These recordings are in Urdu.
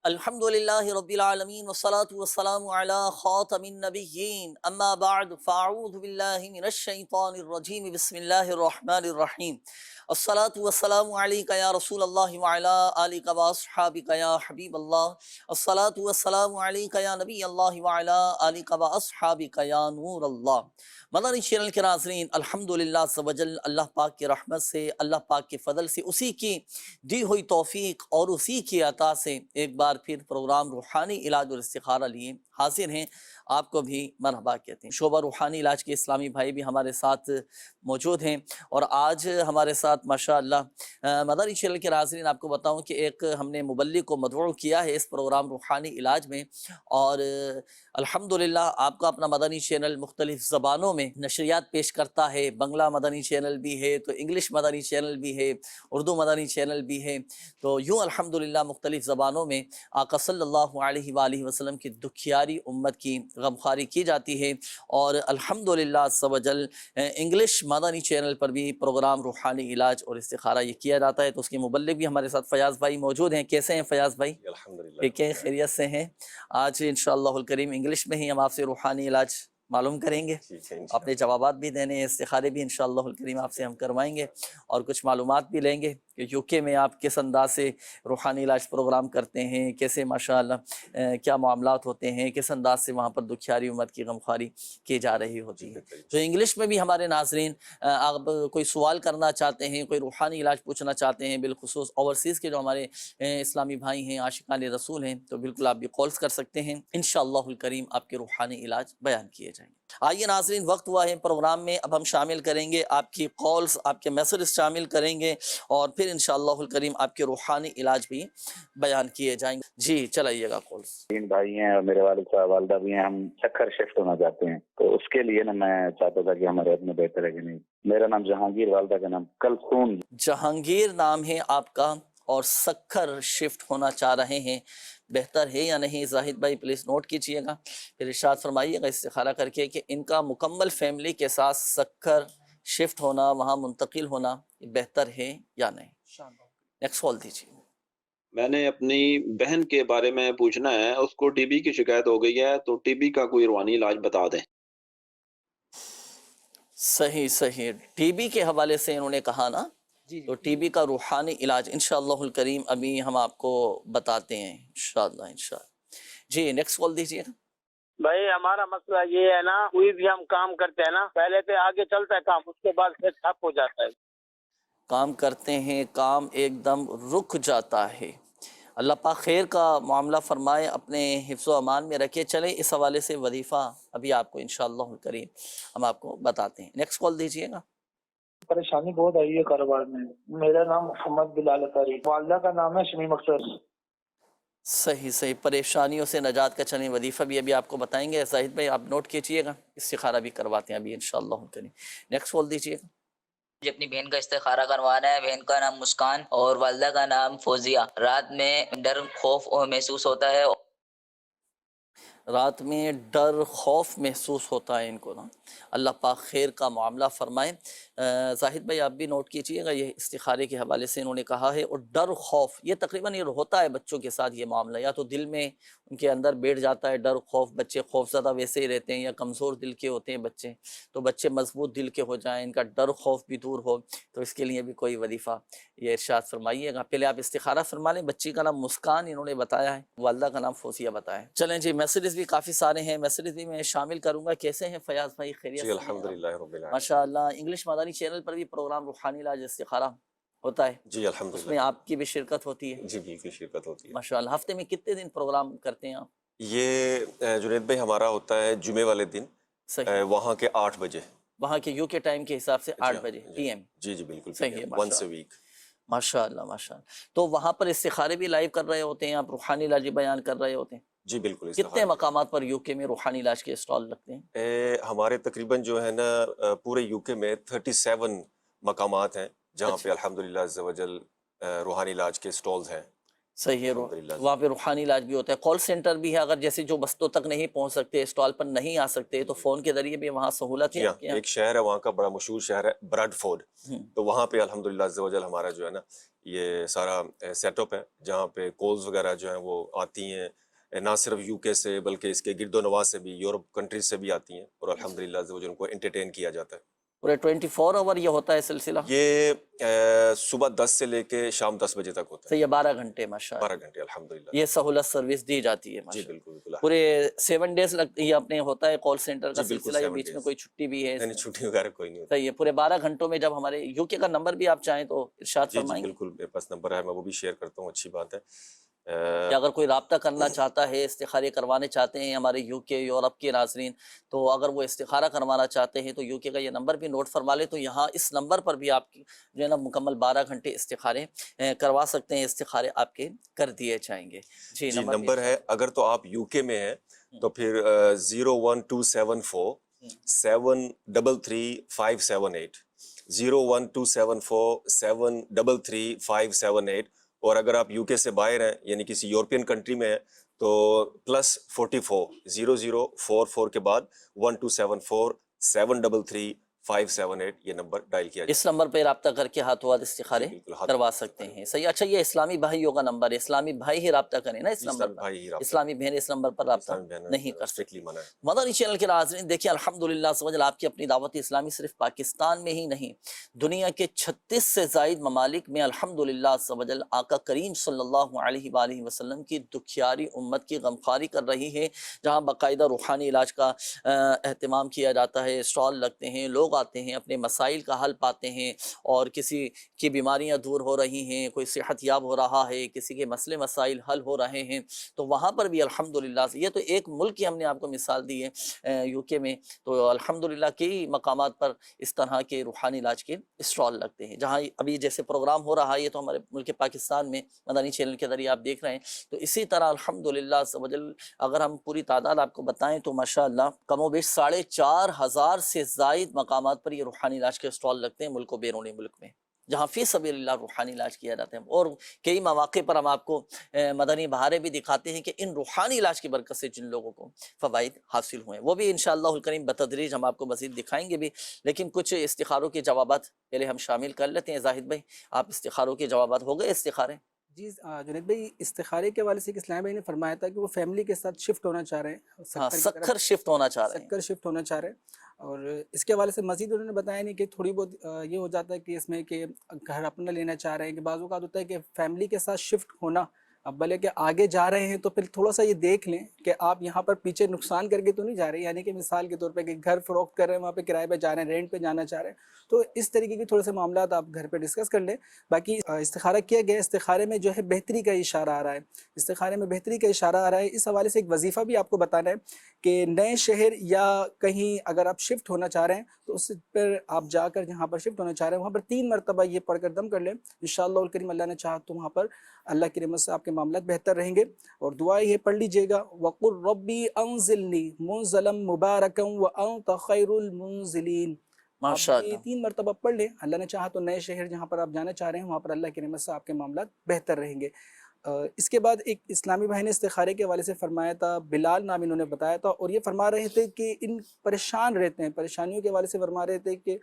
الحمدللہ رب العالمین والصلاة والسلام علی خاتم النبیین اما بعد فاعوذ باللہ من الشیطان الرجیم بسم اللہ الرحمن الرحیم الصلاة والسلام علیک یا رسول اللہ وعلی آلک واصحابک یا حبیب اللہ الصلاة والسلام علیک یا نبی اللہ وعلی آلک واصحابک یا نور اللہ۔ مدنی چینل کے ناظرین، الحمدللہ عز و جل اللہ پاک کی رحمت سے، اللہ پاک کے فضل سے، اسی کی دی ہوئی توفیق اور اسی کی عطا سے ایک بار پھر پروگرام روحانی علاج اور استخارہ لیے حاضر ہیں۔ آپ کو بھی مرحبا کہتے ہیں۔ شعبہ روحانی علاج کے اسلامی بھائی بھی ہمارے ساتھ موجود ہیں، اور آج ہمارے ساتھ ماشاءاللہ مدنی چینل کے ناظرین آپ کو بتاؤں کہ ایک ہم نے مبلغ کو مدعو کیا ہے اس پروگرام روحانی علاج میں، اور الحمدللہ آپ کا اپنا مدنی چینل مختلف زبانوں میں نشریات پیش کرتا ہے۔ بنگلہ مدنی چینل بھی ہے، تو انگلش مدنی چینل بھی ہے، اردو مدنی چینل بھی ہے، تو یوں الحمدللہ مختلف زبانوں میں آقا صلی اللہ علیہ وآلہ وسلم کی دکھیاری امت کی غمخواری کی جاتی ہے۔ اور الحمدللہ عز و جل انگلش مدنی چینل پر بھی پروگرام روحانی علاج اور استخارہ یہ کیا جاتا ہے، تو اس کے مبلغ بھی ہمارے ساتھ فیاض بھائی موجود ہیں۔ کیسے ہیں فیاض بھائی؟ الحمدللہ ٹھیک ہے، خیریت سے ہیں؟ آج انشاءاللہ الکریم انگلش میں ہی ہم آپ سے روحانی علاج معلوم کریں گے، اپنے جوابات بھی دینے ہیں، استخارے بھی انشاءاللہ الکریم آپ سے ہم کروائیں گے، اور کچھ معلومات بھی لیں گے کہ یو کے میں آپ کس انداز سے روحانی علاج پروگرام کرتے ہیں، کیسے ماشاءاللہ کیا معاملات ہوتے ہیں، کس انداز سے وہاں پر دکھیاری امت کی غمخواری کی جا رہی ہوتی ہے۔ تو انگلش میں بھی ہمارے ناظرین آپ کوئی سوال کرنا چاہتے ہیں، کوئی روحانی علاج پوچھنا چاہتے ہیں، بالخصوص اوورسیز کے جو ہمارے اسلامی بھائی ہیں، عاشقان رسول ہیں، تو بالکل آپ بھی کالز کر سکتے ہیں، انشاءاللہ الکریم آپ کے روحانی علاج بیان کیے جائیں گے۔ آئیے ناظرین، وقت ہوا ہے پروگرام میں، اب ہم شامل کریں گے آپ کی کالز، آپ کے میسیج شامل کریں گے، اور پھر انشاءاللہ الکریم آپ کے روحانی علاج بھی بیان کیے جائیں گے۔ جی چلائیے گا کالز۔ تین بھائی ہیں اور میرے والد صاحب والدہ بھی ہیں، ہم چکر شفٹ ہونا چاہتے ہیں، تو اس کے لیے نا میں چاہتا تھا کہ ہمارے اپنے بہتر ہے کہ نہیں۔ میرا نام جہانگیر، والدہ کا نام کلثوم۔ جہانگیر نام ہے آپ کا، اور سکھر شفٹ ہونا چاہ رہے ہیں، بہتر ہے یا نہیں؟ زاہد بھائی پلیز نوٹ کیجئے گا، پھر ارشاد فرمائیے گا استخارہ کر کے کہ ان کا مکمل فیملی کے ساتھ سکھر شفٹ ہونا، وہاں منتقل ہونا بہتر ہے یا نہیں۔ نیکسٹ کال دیجیے۔ میں نے اپنی بہن کے بارے میں پوچھنا ہے، اس کو ٹی بی کی شکایت ہو گئی ہے، تو ٹی بی کا کوئی روحانی علاج بتا دیں۔ صحیح ٹی بی کے حوالے سے انہوں نے کہا نا، تو ٹی بی کا روحانی علاج انشاءاللہ الکریم ابھی ہم آپ کو بتاتے ہیں انشاءاللہ۔ جی نیکسٹ کال دیجیے۔ بھائی ہمارا مسئلہ یہ ہے نا، کوئی بھی ہم کام کرتے ہیں نا، پہلے تو آگے چلتا ہے کام، اس کے بعد پھر ٹھپ ہو جاتا ہے۔ کام کرتے ہیں، کام ایک دم رک جاتا ہے۔ اللہ پاک خیر کا معاملہ فرمائے، اپنے حفظ و امان میں رکھے چلیں۔ اس حوالے سے وظیفہ ابھی آپ کو انشاءاللہ الکریم ہم آپ کو بتاتے ہیں۔ نیکسٹ کال دیجیے گا۔ پریشانی بہت آئی ہے کاروبار میں۔ میرا نام محمد بلال اطہری، والدہ کا نام ہے شمیم اختر۔ صحیح پریشانیوں سے نجات کا چلیں وظیفہ بھی ابھی آپ کو بتائیں گے۔ زاہد بھائی آپ نوٹ کیجئے گا، استخارہ بھی کرواتے ہیں ابھی انشاءاللہ الکریم۔ نیکسٹ کال دیجیے گا۔ مجھے اپنی بہن کا استخارہ کروانا ہے۔ بہن کا نام مسکان اور والدہ کا نام فوزیہ۔ رات میں ڈر خوف محسوس ہوتا ہے۔ رات میں ڈر خوف محسوس ہوتا ہے ان کو نا، اللہ پاک خیر کا معاملہ فرمائے۔ زاہد بھائی آپ بھی نوٹ کیجئے گا، یہ استخارے کے حوالے سے انہوں نے کہا ہے، اور ڈر خوف یہ تقریباً یہ ہوتا ہے بچوں کے ساتھ، یہ معاملہ یا تو دل میں ان کے اندر بیٹھ جاتا ہے ڈر خوف، بچے خوف زدہ ویسے ہی رہتے ہیں، یا کمزور دل کے ہوتے ہیں بچے، تو بچے مضبوط دل کے ہو جائیں، ان کا ڈر خوف بھی دور ہو، تو اس کے لیے بھی کوئی وظیفہ یہ ارشاد فرمائیے گا۔ پہلے آپ استخارہ فرما لیں۔ بچی کا نام مسکان انہوں نے بتایا ہے، والدہ کا نام فوزیہ بتایا ہے۔ چلیں جی، میسیجز بھی کافی سارے ہیں، میسیجز بھی میں شامل کروں گا۔ کیسے ہیں فیاض بھائی؟ خیریت جی سے؟ الحمدللہ رب العالمین۔ ماشاءاللہ انگلش مدنی چینل پر بھی پروگرام روحانی علاج استخارہ ہوتا ہے؟ جی الحمدللہ، اس میں آپ کی بھی شرکت ہوتی ہے؟ جی بالکل شرکت ہوتی ہے۔ ماشاءاللہ ہفتے میں کتنے دن پروگرام کرتے ہیں آپ؟ یہ جنید بھائی ہمارا ہوتا ہے جمعے والے دن، صحیح، وہاں کے 8 بجے۔ وہاں کے یو کے ٹائم کے حساب سے 8 بجے پی ایم؟ جی جی بالکل، صحیح ہے، ونس اے ویک۔ ماشاءاللہ۔ تو وہاں پر استخارے بھی لائیو کر رہے ہوتے ہیں آپ، روحانی علاج بیان کر رہے ہوتے ہیں؟ جی بالکل۔ کتنے مقامات پر یو کے میں روحانی علاج کے اسٹال لگتے ہیں؟ ہمارے تقریباً جو ہے نا پورے یو کے میں 37 مقامات ہیں جہاں پہ الحمدللہ عز و جل روحانی علاج کے اسٹالز ہیں۔ صحیح ہے، الحمدللہ۔ وہاں پہ روحانی علاج بھی ہوتا ہے، کال سینٹر بھی ہے، اگر جیسے جو بستوں تک نہیں پہنچ سکتے، اسٹال پر نہیں آ سکتے تو فون کے ذریعے بھی وہاں سہولت جی ہے ہاں، آپ کے یہاں؟ ایک شہر ہے وہاں کا، بڑا مشہور شہر ہے برڈ فورڈ، ہم، تو وہاں پہ الحمدللہ عز و جل ہمارا جو ہے نا یہ سارا سیٹ اپ ہے، جہاں پہ کالز وغیرہ جو ہیں وہ آتی ہیں، نہ صرف یو کے سے بلکہ اس کے گرد و نواح سے بھی، یورپ کنٹریز سے بھی آتی ہیں، اور الحمدللہ عز و جل ان کو انٹرٹین کیا جاتا ہے۔ پورے 24 آور یہ ہوتا ہے سلسلہ؟ یہ صبح 10 سے لے کے شام 10 بجے تک ہوتا ہے، صحیح ہے، 12 گھنٹے ماشاء 12 اللہ، گھنٹے الحمدللہ۔ یہ سہولت سروس دی جاتی ہے جی ماشاء اللہ۔ بالکل بالکل، پورے 7 ڈیز لگتی ہے اپنے ہوتا ہے کال سینٹر کا جی بالکل، سلسلہ، یا 7 بیچ میں days، کوئی چھٹی بھی ہے اس یعنی میں؟ چھٹی وغیرہ کوئی نہیں ہوتی۔ صحیح ہے، پورے 12 گھنٹوں میں جب ہمارے یو کے کا نمبر بھی آپ چاہیں تو ارشاد جی جی فرمائیں گے بالکل، میرے پاس نمبر ہے، میں وہ بھی شیئر کرتا ہوں، اچھی بات ہے۔ کہ اگر کوئی رابطہ کرنا چاہتا ہے، استخارے کروانے چاہتے ہیں ہمارے یو کے یورپ کے ناظرین، تو اگر وہ استخارہ کروانا چاہتے ہیں تو یو کے کا یہ نمبر بھی نوٹ فرما لے، تو یہاں اس نمبر پر بھی آپ کی جو ہے نا مکمل 12 گھنٹے استخارے کروا سکتے ہیں، استخارے آپ کے کر دیے جائیں گے۔ جی جی بھی نمبر ہے، اگر تو آپ یو کے میں ہیں تو پھر 01274 733 578، 01274 733 578، اور اگر آپ یو کے سے باہر ہیں یعنی کسی یورپین کنٹری میں ہیں تو +44 0044 کے بعد 1274 733 578 یہ نمبر ڈائل کیا جائے۔ اس نمبر پہ رابطہ کر کے ہاتھوں ہاتھ استخارے جی بالکل، ہاتھ کروا سکتے ہیں۔ صحیح، اچھا یہ اسلامی بھائیوں کا نمبر ہے، اسلامی بھائی ہی رابطہ کریں نا اس نمبر پر، بھائی ہی رابطہ، اسلامی بہن اس نمبر پر رابطہ اسلامی بہنوں نہیں کر اسٹرکٹلی سکتی۔ منع ہے۔ مدنی چینل کے ناظرین دیکھیں، الحمدللہ سمجھ آپ کی اپنی دعوت اسلامی صرف پاکستان میں ہی نہیں، دنیا کے 36 سے زائد ممالک میں الحمدللہ سمجھ آقا کریم صلی اللہ علیہ وآلہ وسلم کی دکھیاری امت کی غمخواری کر رہی ہے، جہاں باقاعدہ روحانی علاج کا اہتمام کیا جاتا ہے، اسٹال لگتے ہیں، لوگ آتے ہیں، اپنے مسائل کا حل پاتے ہیں، اور کسی کی بیماریاں دور ہو رہی ہیں، کوئی صحت یاب ہو رہا ہے، کسی کے مسئلے مسائل حل ہو رہے ہیں، تو وہاں پر بھی الحمدللہ یہ تو ایک ملک کی ہم نے آپ کو مثال دی ہے یو کے میں، تو الحمدللہ کئی مقامات پر اس طرح کے روحانی علاج کے اسٹال لگتے ہیں، جہاں ابھی جیسے پروگرام ہو رہا ہے یہ تو ہمارے ملک پاکستان میں مدنی چینل کے ذریعے آپ دیکھ رہے ہیں، تو اسی طرح الحمدللہ اگر ہم پوری تعداد آپ کو بتائیں تو ماشاءاللہ کم و بیش 4500 سے زائد مقامات پر یہ روحانی علاج کے اسٹال لگتے ہیں ملک و بیرون ملک میں، جہاں فی سبیل اللہ روحانی علاج کیا جاتا ہے، اور کئی مواقع پر ہم آپ کو مدنی بہاریں بھی دکھاتے ہیں کہ ان روحانی علاج کی برکت سے جن لوگوں کو فوائد حاصل ہوئے ہیں، وہ بھی انشاءاللہ الکریم بتدریج ہم آپ کو مزید دکھائیں گے بھی، لیکن کچھ استخاروں کے جوابات پہلے ہم شامل کر لیتے ہیں۔ زاہد بھائی، آپ استخاروں کے جوابات ہو گئے استخارے؟ جی جنید بھائی، استخارے کے حوالے سے اسلام بھائی نے فرمایا تھا کہ وہ فیملی کے ساتھ شفٹ ہونا چاہ رہے ہیں، ہاں، کی طرف سکھر شفٹ ہونا چاہ رہے ہیں، سکر شفٹ ہونا چاہ رہے ہیں، اور اس کے حوالے سے مزید انہوں نے بتایا نہیں کہ تھوڑی بہت یہ ہو جاتا ہے کہ اس میں کہ گھر اپنا لینا چاہ رہے ہیں، کہ بعض اوقات ہوتا ہے کہ فیملی کے ساتھ شفٹ ہونا، اب بھلے کہ آگے جا رہے ہیں تو پھر تھوڑا سا یہ دیکھ لیں کہ آپ یہاں پر پیچھے نقصان کر کے تو نہیں جا رہے، یعنی کہ مثال کے طور پہ کہ گھر فروخت کر رہے ہیں، وہاں پہ کرائے پہ جا رہے ہیں، رینٹ پہ جانا چاہ رہے ہیں، تو اس طریقے کے تھوڑے سے معاملات آپ گھر پہ ڈسکس کر لیں۔ باقی استخارہ کیا گیا، استخارے میں جو ہے بہتری کا اشارہ آ رہا ہے، استخارے میں بہتری کا اشارہ آ رہا ہے، اس حوالے سے ایک وظیفہ بھی آپ کو بتانا ہے کہ نئے شہر یا کہیں اگر آپ شفٹ ہونا چاہ رہے ہیں تو اس پر آپ جا کر جہاں پر شفٹ ہونا چاہ رہے ہیں وہاں پر 3 مرتبہ یہ پڑھ کر دم کر لیں، انشاءاللہ الکریم اللہ نے چاہا تو وہاں پر اللہ کی رحمت سے آپ کے معاملات بہتر رہیں گے۔ اور دعا یہ پڑھ لیجئے گا، وَقُلْ رَبِّ أَنزِلْنِي مُنزَلًا مُبَارَكًا وَأَنْتَ خَيْرُ الْمُنزِلِينَ۔ آپ ماشاءاللہ یہ 3 مرتبہ پڑھ لیں، اللہ نے چاہا تو نئے شہر جہاں پر آپ جانا چاہ رہے ہیں وہاں پر اللہ کی رحمت سے آپ کے معاملات بہتر رہیں گے۔ اس کے بعد ایک اسلامی بھائی نے استخارے کے حوالے سے فرمایا تھا، بلال نام انہوں نے بتایا تھا، اور یہ فرما رہے تھے کہ ان پریشان رہتے ہیں، پریشانیوں کے حوالے سے فرما رہے تھے کہ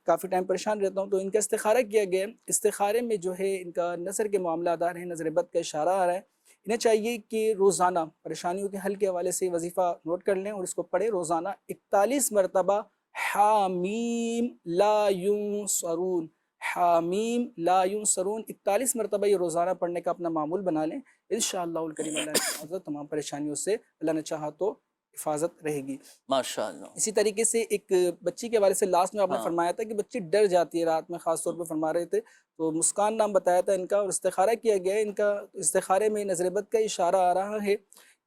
کافی ٹائم پریشان رہتا ہوں، تو ان کا استخارہ کیا گیا۔ استخارے میں جو ہے ان کا نظر کے معاملات آ رہے ہیں، نظر بد کا اشارہ آ رہا ہے، انہیں چاہیے کہ روزانہ پریشانیوں کے حل کے حوالے سے وظیفہ نوٹ کر لیں اور اس کو پڑھیں روزانہ 41 مرتبہ، حامیم لا ینصرون، حامیم لا ینصرون، 41 مرتبہ یہ روزانہ پڑھنے کا اپنا معمول بنا لیں، انشاءاللہ الکریم اللہ نے چاہا تمام پریشانیوں سے اللہ نے چاہا تو حفاظت رہے گی۔ ماشاءاللہ۔ اسی طریقے سے ایک بچی کے حوالے سے لاسٹ میں آپ نے ہاں، فرمایا تھا کہ بچی ڈر جاتی ہے رات میں، خاص طور پہ فرما رہے تھے، تو مسکان نام بتایا تھا ان کا، اور استخارہ کیا گیا ہے ان کا، استخارے میں نظر بد کا اشارہ آ رہا ہے۔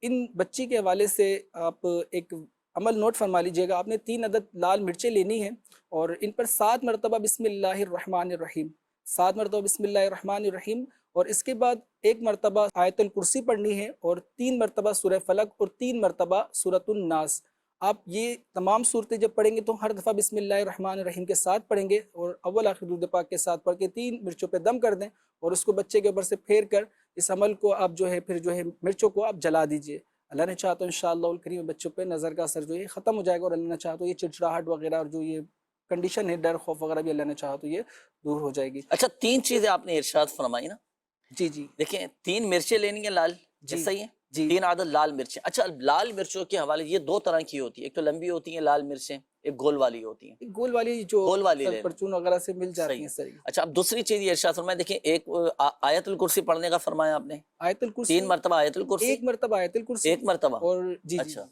ان بچی کے حوالے سے آپ ایک عمل نوٹ فرما لیجئے گا، آپ نے 3 عدد لال مرچیں لینی ہیں اور ان پر 7 مرتبہ بسم اللہ الرحمن الرحیم، 7 مرتبہ بسم اللہ الرحمن الرحیم، اور اس کے بعد 1 مرتبہ آیت الکرسی پڑھنی ہے، اور 3 مرتبہ سورہ فلق، اور 3 مرتبہ سورۃ الناس۔ آپ یہ تمام صورتیں جب پڑھیں گے تو ہر دفعہ بسم اللہ الرحمن الرحیم کے ساتھ پڑھیں گے، اور اول آخر درود پاک کے ساتھ پڑھ کے 3 مرچوں پہ دم کر دیں، اور اس کو بچے کے اوپر سے پھیر کر اس عمل کو آپ جو ہے پھر جو ہے مرچوں کو آپ جلا دیجئے. اللہ نے چاہا تو انشاءاللہ الکریم بچوں پہ نظر کا اثر جو ہے ختم ہو جائے گا، اور اللہ نے چاہا تو یہ چڑچڑاہٹ وغیرہ اور جو یہ کنڈیشن ہے ڈر خوف وغیرہ بھی اللہ نے چاہا تو یہ دور ہو جائے گی. اچھا 3 چیزیں آپ نے ارشاد فرمائی نا. جی جی دیکھیں 3 مرچیں لینی ہیں لال، جی صحیح ہے، جی 3 عدد لال مرچیں. اچھا لال مرچوں کے حوالے یہ 2 طرح کی ہوتی ہے، ایک تو لمبی ہوتی ہیں لال مرچیں، ایک گول والی ہوتی ہیں. گول والی جو گول والی سر لے لیں. پرچون وغیرہ سے مل جاتی صحیح ہیں ہے. سر. اچھا اب دوسری چیز یہ ارشاد فرمایا، دیکھیں ایک آیت الکرسی پڑھنے کا فرمایا آپ نے، آیت الکرسی 3 مرتبہ آیت الکرسی، ایک مرتبہ آیت الکرسی، ایک مرتبہ. اور جی جی اچھا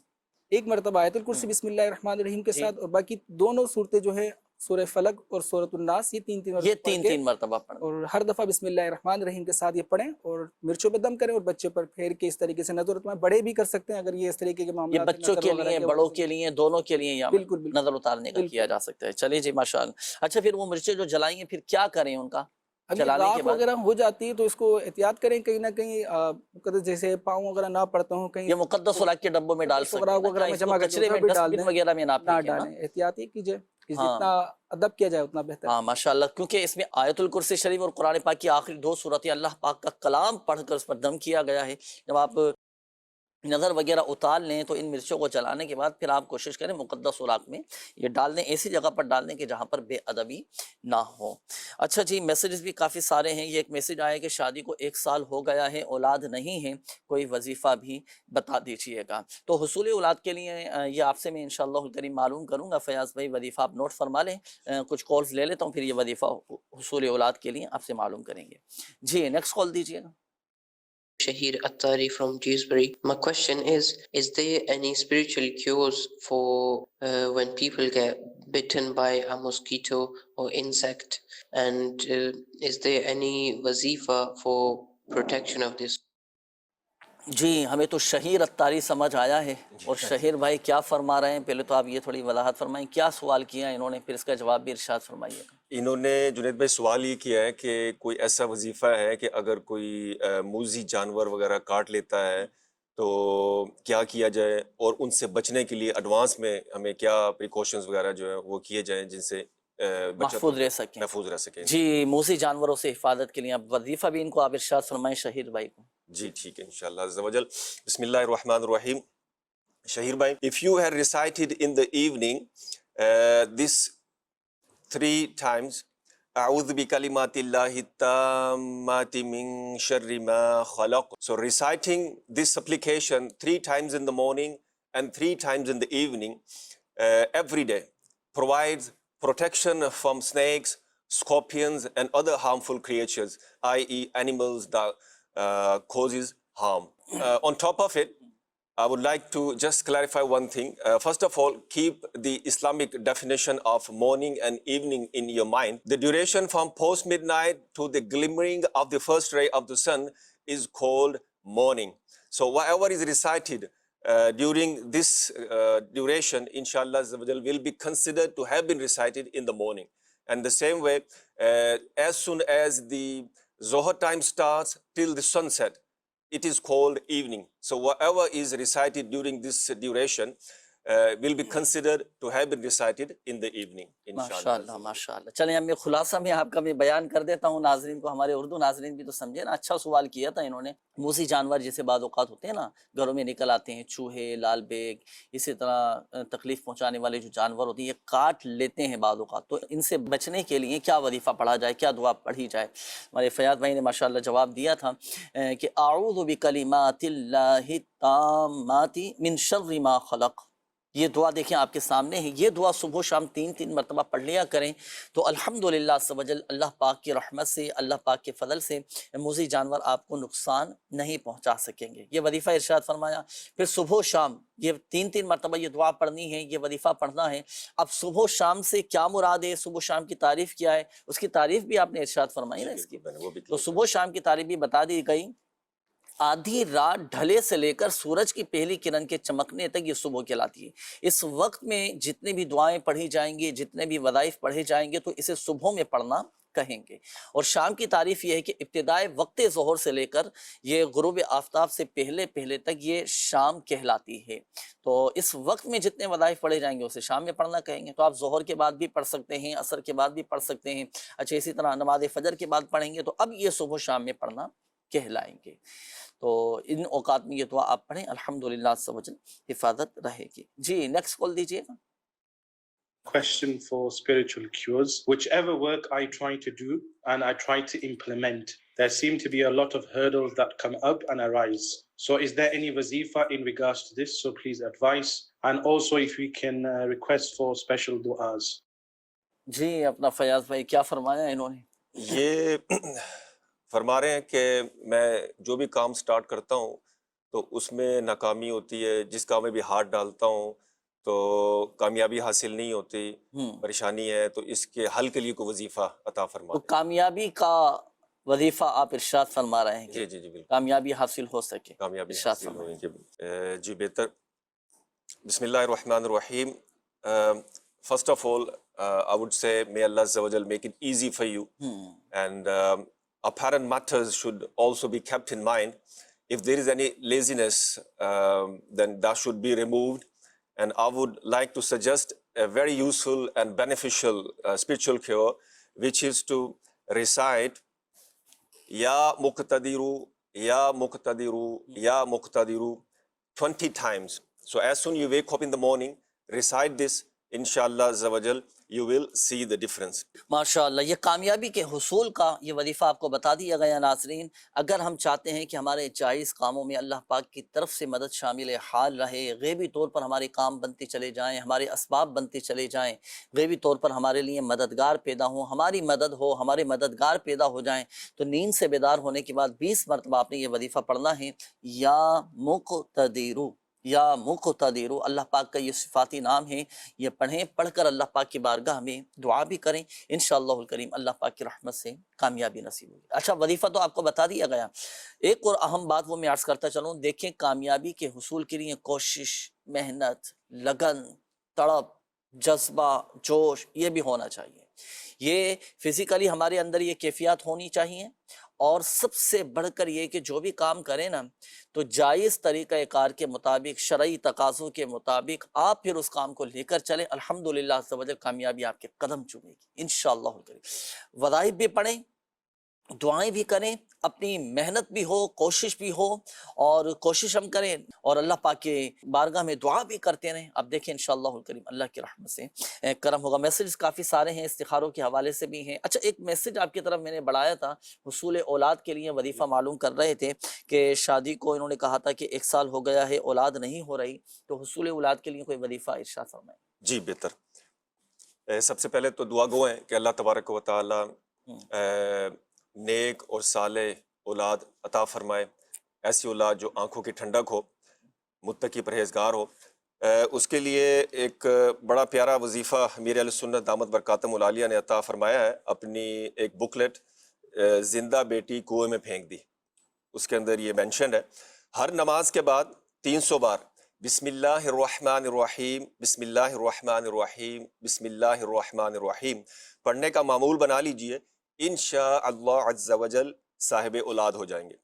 ایک مرتبہ آیت الکرسی بسم اللہ الرحمن الرحیم کے جی. ساتھ، اور باقی دونوں صورتیں جو ہے سورہ فلق اور سورۃ الناس یہ تین یہ مرتبہ پڑھ کے 3 مرتبہ پڑھنا. اور ہر دفعہ بسم اللہ الرحمن الرحیم کے ساتھ یہ پڑھیں اور مرچوں پہ دم کریں اور بچے پر پھیر کے اس طریقے سے نظر اتاریں. بڑے بھی کر سکتے ہیں اگر یہ اس طریقے کے یہ معاملات ہیں، بچوں نظر کے وغیرہ لیے، کے بڑوں حوالے سے. کے لیے، دونوں کے لیے یہ عمل بالکل بالکل نظر اتارنے کا بالکل. کیا جا سکتا ہے. چلیے جی ماشاءاللہ. اچھا پھر وہ مرچیں جو جلائیں گے پھر کیا کریں ان کا اب یہ جلانے کے راکھ بعد؟ وغیرہ ہو جاتی ہے تو اس کو احتیاط کریں، کہیں نہ کہیں جیسے پاؤں وغیرہ نہ پڑتا ہوں، کہیں یہ مقدس خوراک کے ڈبوں میں ڈال سکتے ہیں نا، وغیرہ میں اس کو جمع کر کچرے میں بھی ڈال ڈسٹ بن دیں، وغیرہ میں نہ نہ پھینکیں نا. ڈالیں. احتیاطی کیجئے کہ ہاں جتنا ادب کیا جائے اتنا بہتر. ہاں ماشاءاللہ، کیونکہ اس میں آیت الکرسی شریف اور قرآن پاک کی آخری 2 صورتیں اللہ پاک کا کلام پڑھ کر اس پر دم کیا گیا ہے. جب آپ نظر وغیرہ اتار لیں تو ان مرچوں کو جلانے کے بعد پھر آپ کوشش کریں مقدس خوراک میں یہ ڈال دیں، ایسی جگہ پر ڈال دیں کہ جہاں پر بے ادبی نہ ہو. اچھا جی میسیجز بھی کافی سارے ہیں. یہ ایک میسیج آیا کہ شادی کو 1 سال ہو گیا ہے، اولاد نہیں ہے، کوئی وظیفہ بھی بتا دیجیے گا. تو حصول اولاد کے لیے یہ آپ سے میں انشاءاللہ الکریم معلوم کروں گا. فیاض بھائی وظیفہ آپ نوٹ فرما لیں، کچھ کالز لے لیتا ہوں پھر یہ وظیفہ حصول اولاد کے لیے آپ سے معلوم کریں گے. جی نیکسٹ کال دیجیے گا. Shahir Attari from Dewsbury. My question is there any spiritual cures for when people get bitten by a mosquito or insect? And is there any wazifa for protection of this? جی ہمیں تو شہیر اتاری سمجھ آیا ہے، اور شہیر بھائی کیا فرما رہے ہیں پہلے تو آپ یہ تھوڑی وضاحت فرمائیں، کیا سوال کیا انہوں نے، پھر اس کا جواب بھی ارشاد فرمائیے. انہوں نے جنید بھائی سوال یہ کیا ہے کہ کوئی ایسا وظیفہ ہے کہ اگر کوئی موذی جانور وغیرہ کاٹ لیتا ہے تو کیا کیا جائے، اور ان سے بچنے کے لیے ایڈوانس میں ہمیں کیا پریکاشنز وغیرہ جو ہیں وہ کیے جائیں جن سے محفوظ رہ سکیں. محفوظ رہ سکیں. جی موذی جانوروں سے حفاظت کے لیے اب وظیفہ بھی ان کو آپ ارشاد فرمائیں شہیر بھائی کو. جی ٹھیک ہے انشاءاللہ عز و جل. بسم اللہ الرحمن الرحیم. شہیر بھائی, if you had recited in the evening this 3 times, أعوذ بكلمات الله التامات من شر ما خلق. So reciting this supplication 3 times in the morning and 3 times in the evening every day provides protection from snakes, scorpions and other harmful creatures, i.e. animals that causes harm. On top of it, I would like to just clarify one thing. First of all, keep the Islamic definition of morning and evening in your mind. The duration from post midnight to the glimmering of the first ray of the sun is called morning. So whatever is recited during this duration, inshallah will be considered to have been recited in the morning. And the same way, as soon as the Zohar time starts till the sunset, it is called evening. So whatever is recited during this duration will be considered to have been recited in the evening. ماشاءاللہ ماشاءاللہ. چلیں اب میں خلاصہ میں آپ کا میں بیان کر دیتا ہوں ناظرین کو، ہمارے اردو ناظرین بھی تو سمجھے نا. اچھا سوال کیا تھا انہوں نے. موذی جانور جیسے بعض اوقات ہوتے ہیں نا گھروں میں نکل آتے ہیں، چوہے، لال بیگ، اسی طرح تکلیف پہنچانے والے جو جانور ہوتے ہیں یہ کاٹ لیتے ہیں بعض اوقات، تو ان سے بچنے کے لیے کیا وظیفہ پڑھا جائے، کیا دعا پڑھی جائے. ہمارے فیاض بھائی نے ماشاءاللہ جواب دیا تھا کہ اعوذ بکلمات اللہ التامات من شر ما خلق. یہ دعا دیکھیں آپ کے سامنے ہے. یہ دعا صبح و شام 3 مرتبہ پڑھ لیا کریں تو الحمدللہ عز و جل اللہ پاک کی رحمت سے، اللہ پاک کے فضل سے موذی جانور آپ کو نقصان نہیں پہنچا سکیں گے. یہ وظیفہ ارشاد فرمایا. پھر صبح و شام یہ 3 مرتبہ یہ دعا پڑھنی ہے، یہ وظیفہ پڑھنا ہے. اب صبح و شام سے کیا مراد ہے، صبح و شام کی تعریف کیا ہے، اس کی تعریف بھی آپ نے ارشاد فرمائی نا اس کی. تو صبح و شام کی تعریف بھی بتا دی گئی. آدھی رات ڈھلے سے لے کر سورج کی پہلی کرن کے چمکنے تک یہ صبح کہلاتی ہے. اس وقت میں جتنے بھی دعائیں پڑھی جائیں گی، جتنے بھی وظائف پڑھے جائیں گے تو اسے صبح میں پڑھنا کہیں گے. اور شام کی تعریف یہ ہے کہ ابتدائے وقت ظہر سے لے کر یہ غروب آفتاب سے پہلے تک یہ شام کہلاتی ہے. تو اس وقت میں جتنے وظائف پڑھے جائیں گے اسے شام میں پڑھنا کہیں گے. تو آپ ظہر کے بعد بھی پڑھ سکتے ہیں، عصر کے بعد بھی پڑھ سکتے ہیں. اچھا اسی طرح نماز فجر کے بعد پڑھیں گے تو اب یہ صبح و شام میں پڑھنا کہلائیں گے۔ تو ان اوقات میں یہ دعا آپ پڑھیں، الحمدللہ عز و جل حفاظت رہے گی۔ جی نیکسٹ کال دیجیے گا۔ Question for spiritual cures. Whichever work I try to do and I try to implement, there seem to be a lot of hurdles that come up and arise. So is there any wazifa in regards to this? So please advise. And also if we can request for special du'as. جی اپنا فیاض بھائی کیا فرمایا انہوں نے؟ یہ فرما رہے ہیں کہ میں جو بھی کام سٹارٹ کرتا ہوں تو اس میں ناکامی ہوتی ہے، جس کام میں بھی ہاتھ ڈالتا ہوں تو کامیابی حاصل نہیں ہوتی، پریشانی ہے، تو اس کے حل کے لیے کوئی وظیفہ عطا فرما تو دیں۔ کامیابی کا وظیفہ آپ ارشاد فرما رہے ہیں کہ جی بالکل، کامیابی حاصل ہو سکے، کامیابی ارشاد حاصل فرمائیں۔ ہوئی جی بہتر۔ بسم اللہ الرحمن الرحیم۔ First of all, I would say may Allah Azza wa Jal make it easy for you, and apparent matters should also be kept in mind. If there is any laziness, then that should be removed. And I would like to suggest a very useful and beneficial spiritual cure, which is to recite Ya Muqtadiru, Ya Muqtadiru, Ya Muqtadiru 20 times. So as soon you wake up in the morning, recite this. Inshallah Azza wa Jal, you will see the difference. ماشاءاللہ، یہ کامیابی کے حصول کا یہ وظیفہ آپ کو بتا دیا گیا ناظرین۔ اگر ہم چاہتے ہیں کہ ہمارے جائز کاموں میں اللہ پاک کی طرف سے مدد شامل حال رہے، غیبی طور پر ہمارے کام بنتے چلے جائیں، ہمارے اسباب بنتے چلے جائیں، غیبی طور پر ہمارے لیے مددگار پیدا ہوں، ہماری مدد ہو، ہمارے مددگار پیدا ہو جائیں، تو نیند سے بیدار ہونے کے بعد 20 مرتبہ آپ نے یہ وظیفہ پڑھنا ہے، یا مقتدر، یا مقتدر، اللہ پاک کا یہ صفاتی نام ہے، یہ پڑھیں، پڑھ کر اللہ پاک کی بارگاہ میں دعا بھی کریں، انشاءاللہ الکریم اللہ پاک کی رحمت سے کامیابی نصیب ہوگی۔ اچھا وظیفہ تو آپ کو بتا دیا گیا، ایک اور اہم بات وہ میں عرض کرتا چلوں، دیکھیں کامیابی کے حصول کے لیے کوشش، محنت، لگن، تڑپ، جذبہ، جوش یہ بھی ہونا چاہیے۔ یہ فزیکلی ہمارے اندر یہ کیفیات ہونی چاہیے، اور سب سے بڑھ کر یہ کہ جو بھی کام کریں نا تو جائز طریقہ کار کے مطابق، شرعی تقاضوں کے مطابق آپ پھر اس کام کو لے کر چلیں، الحمدللہ عز و جل کامیابی آپ کے قدم چومے گی انشاءاللہ الکریم۔ وظائف بھی پڑھیں، دعائیں بھی کریں، اپنی محنت بھی ہو، کوشش بھی ہو، اور کوشش ہم کریں اور اللہ پاک کے بارگاہ میں دعا بھی کرتے رہیں۔ اب دیکھیں انشاءاللہ الکریم اللہ کی رحمت سے کرم ہوگا۔ میسیج کافی سارے ہیں، استخاروں کے حوالے سے بھی ہیں۔ اچھا ایک میسیج آپ کی طرف میں نے بڑھایا تھا، حصول اولاد کے لیے وظیفہ معلوم کر رہے تھے کہ شادی کو انہوں نے کہا تھا کہ 1 سال ہو گیا ہے، اولاد نہیں ہو رہی، تو حصول اولاد کے لیے کوئی وظیفہ ارشاد فرمائیں۔ جی بہتر۔ سب سے پہلے تو دعا گو ہیں کہ اللہ تبارک و تعالی نیک اور صالح اولاد عطا فرمائے، ایسی اولاد جو آنکھوں کی ٹھنڈک ہو، متقی پرہیزگار ہو۔ اس کے لیے ایک بڑا پیارا وظیفہ امیر اہل سنت دامت برکاتہم العالیہ نے عطا فرمایا ہے، اپنی ایک بکلیٹ زندہ بیٹی کنویں میں پھینک دی، اس کے اندر یہ مینشن ہے، ہر نماز کے بعد 300 بار بسم اللہ الرحمن الرحیم، بسم اللہ الرحمن الرحیم، بسم اللہ الرحمن الرحیم پڑھنے کا معمول بنا لیجئے، انشاءاللہ عز و جل صاحب اولاد ہو جائیں گے۔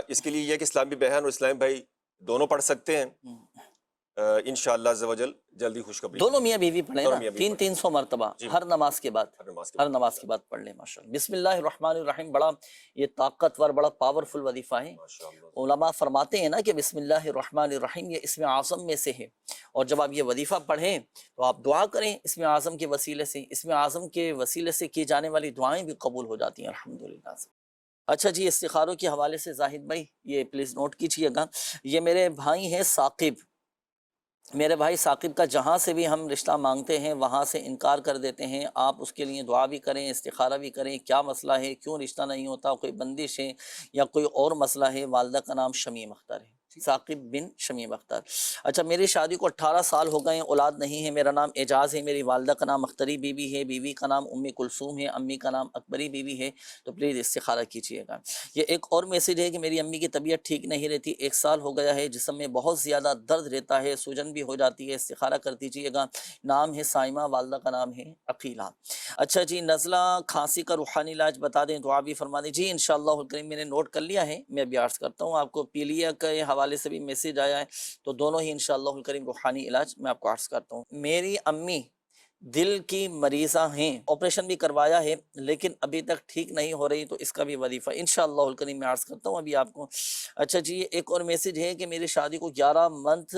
اس کے لیے یہ کہ اسلامی بہن اور اسلامی بھائی دونوں پڑھ سکتے ہیں، انشاءاللہ عز و جل جلدی خوشخبری۔ دونوں میاں بیوی پڑھیں دونوں نا، میاں بیوی 300 مرتبہ جی ہر نماز کے بعد، ہر نماز کے ہر بعد۔ نماز کے بعد پڑھ لیں ماشاءاللہ۔ بسم اللہ الرحمن الرحیم بڑا یہ طاقتور، بڑا پاورفل وظیفہ ہے۔ ماشاءاللہ۔ علماء فرماتے ہیں نا کہ بسم اللہ الرحمن الرحیم یہ اسم اعظم میں سے ہے، اور جب آپ یہ وظیفہ پڑھیں تو آپ دعا کریں اسم اعظم کے وسیلے سے، اسم اعظم کے وسیلے سے کی جانے والی دعائیں بھی قبول ہو جاتی ہیں الحمدللہ۔ اچھا جی استخاروں کے حوالے سے زاہد بھائی یہ پلیز نوٹ کیجئے گا، یہ میرے بھائی ہیں ثاقب، میرے بھائی ثاقب کا جہاں سے بھی ہم رشتہ مانگتے ہیں وہاں سے انکار کر دیتے ہیں، آپ اس کے لیے دعا بھی کریں، استخارہ بھی کریں، کیا مسئلہ ہے، کیوں رشتہ نہیں ہوتا، کوئی بندش ہے یا کوئی اور مسئلہ ہے؟ والدہ کا نام شمیم اختر ہے، ثاقب بن شمیم اختر۔ اچھا میری شادی کو 18 سال ہو گئے ہیں، اولاد نہیں ہے، میرا نام اعجاز ہے، میری والدہ کا نام اختری بی بی ہے، بیوی کا نام ام کلثوم ہے، امی کا نام اکبری بی بی ہے، تو پلیز استخارہ کیجیے گا۔ یہ ایک اور میسیج ہے کہ میری امی کی طبیعت ٹھیک نہیں رہتی، 1 سال ہو گیا ہے، جسم میں بہت زیادہ درد رہتا ہے، سوجن بھی ہو جاتی ہے، استخارہ کر دیجیے گا۔ نام ہے سائمہ، والدہ کا نام ہے عقیلہ۔ اچھا جی نزلہ کھانسی کا روحانی علاج بتا دیں، دعا بھی فرما دیں۔ جی انشاءاللہ الکریم میں نے نوٹ کر لیا ہے، میں بھی عرض کرتا ہوں آپ کو، پیلیا کے حوالے سے بھی میسیج آیا ہے، تو دونوں ہی انشاءاللہ الکریم روحانی علاج میں آپ کو عرض کرتا ہوں۔ میری امی دل کی مریضہ ہیں، آپریشن بھی کروایا ہے لیکن ابھی تک ٹھیک نہیں ہو رہی، تو اس کا بھی وظیفہ انشاءاللہ الکریم میں عرض کرتا ہوں ابھی آپ کو۔ اچھا جی، ایک اور میسج ہے کہ میری شادی کو 11 منتھ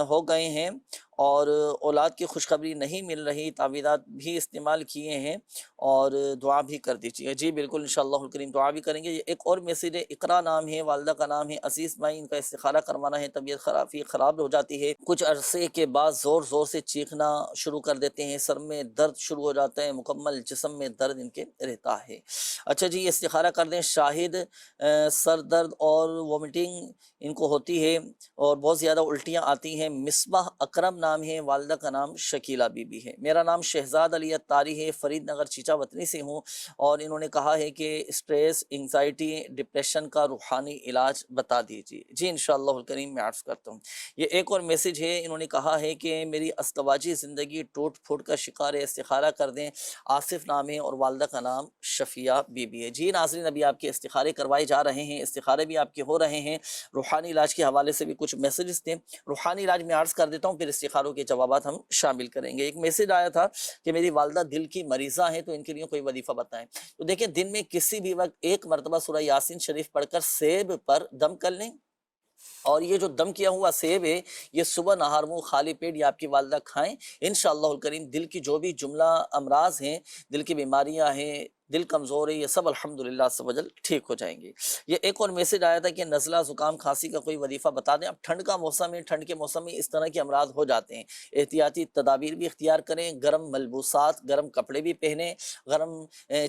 ہو گئے ہیں اور اولاد کی خوشخبری نہیں مل رہی، تعویذات بھی استعمال کیے ہیں اور دعا بھی کر دیجیے۔ جی بالکل انشاءاللہ الکریم دعا بھی کریں گے۔ یہ ایک اور میسج ہے، اقرا نام ہے، والدہ کا نام ہے عزیز بھائی، ان کا استخارہ کروانا ہے، طبیعت خراب ہو جاتی ہے، کچھ عرصے کے بعد زور زور سے چیخنا شروع کر دیتے ہیں، سر میں درد شروع ہو جاتا ہے، مکمل جسم میں درد ان کے رہتا ہے۔ اچھا جی، استخارہ کر دیں، شاہد سر درد اور وومٹنگ ان کو ہوتی ہے اور بہت زیادہ الٹیاں آتی ہیں۔ مصباح اکرم نام ہے، والدہ کا نام شکیلہ بی بی ہے۔ میرا نام شہزاد علی اتاری ہے، فرید نگر چیچا وطنی سے ہوں، اور انہوں نے کہا ہے کہ اسٹریس، انگزائٹی، ڈپریشن کا روحانی علاج بتا دیجیے۔ جی انشاءاللہ الکریم میں عرض کرتا ہوں۔ یہ ایک اور میسج ہے، انہوں نے کہا ہے کہ میری ازدواجی زندگی ٹوٹ پھوٹ کا شکار ہے، استخارہ کر دیں، آصف نام ہے اور والدہ کا نام شفیہ بی بی ہے۔ جی ناظرین، ابھی آپ کے استخارے کروائے جا رہے ہیں، استخارے بھی آپ کے ہو رہے ہیں، روحانی علاج کے حوالے سے بھی کچھ میسیجز تھے، روحانی علاج میں عرض کر دیتا ہوں، پھر استخاروں کے جوابات ہم شامل کریں گے۔ ایک میسج آیا تھا کہ میری والدہ دل کی مریضہ ہیں، تو ان کے لیے کوئی وظیفہ بتائیں۔ تو دیکھیں، دن میں کسی بھی وقت ایک مرتبہ سورہ یاسین شریف پڑھ کر سیب پر دم کر لیں، اور یہ جو دم کیا ہوا سیب ہے یہ صبح نہار منہ خالی پیٹ یہ آپ کی والدہ کھائیں، انشاءاللہ الکریم دل کی جو بھی جملہ امراض ہیں، دل کی بیماریاں ہیں، دل کمزور ہے، یہ سب الحمدللہ عز و جل ٹھیک ہو جائیں گے۔ یہ ایک اور میسج آیا تھا کہ نزلہ زکام کھانسی کا کوئی وظیفہ بتا دیں۔ اب ٹھنڈ کا موسم ہے، ٹھنڈ کے موسم میں اس طرح کے امراض ہو جاتے ہیں، احتیاطی تدابیر بھی اختیار کریں، گرم ملبوسات، گرم کپڑے بھی پہنیں، گرم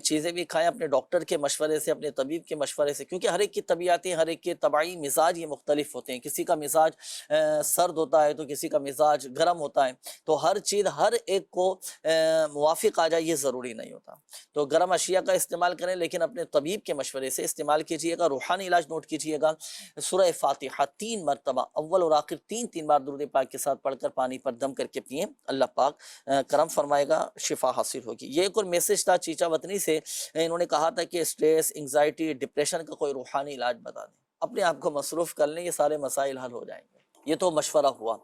چیزیں بھی کھائیں، اپنے ڈاکٹر کے مشورے سے، اپنے طبیب کے مشورے سے، کیونکہ ہر ایک کی طبیعتیں، ہر ایک کے طبعی مزاج یہ مختلف ہوتے ہیں، کسی کا مزاج سرد ہوتا ہے تو کسی کا مزاج گرم ہوتا ہے، تو ہر چیز ہر ایک کو موافق آ جائے یہ ضروری نہیں ہوتا، تو گرم اشیاء کا استعمال کریں لیکن اپنے طبیب کے مشورے سے استعمال کیجئے گا۔ روحانی علاج نوٹ کیجئے گا، سورہ فاتحہ 3 مرتبہ اول اور آخر 3 بار درود پاک کے ساتھ پڑھ کر پانی پر دم کر کے پئیں، اللہ پاک کرم فرمائے گا، شفا حاصل ہوگی۔ یہ ایک اور میسج تھا چیچا وطنی سے، انہوں نے کہا تھا کہ اسٹریس، انگزائٹی، ڈپریشن کا کوئی روحانی علاج بتا دیں، اپنے آپ کو مصروف کر لیں، یہ سارے مسائل حل ہو جائیں گے۔ یہ تو مشورہ ہوا۔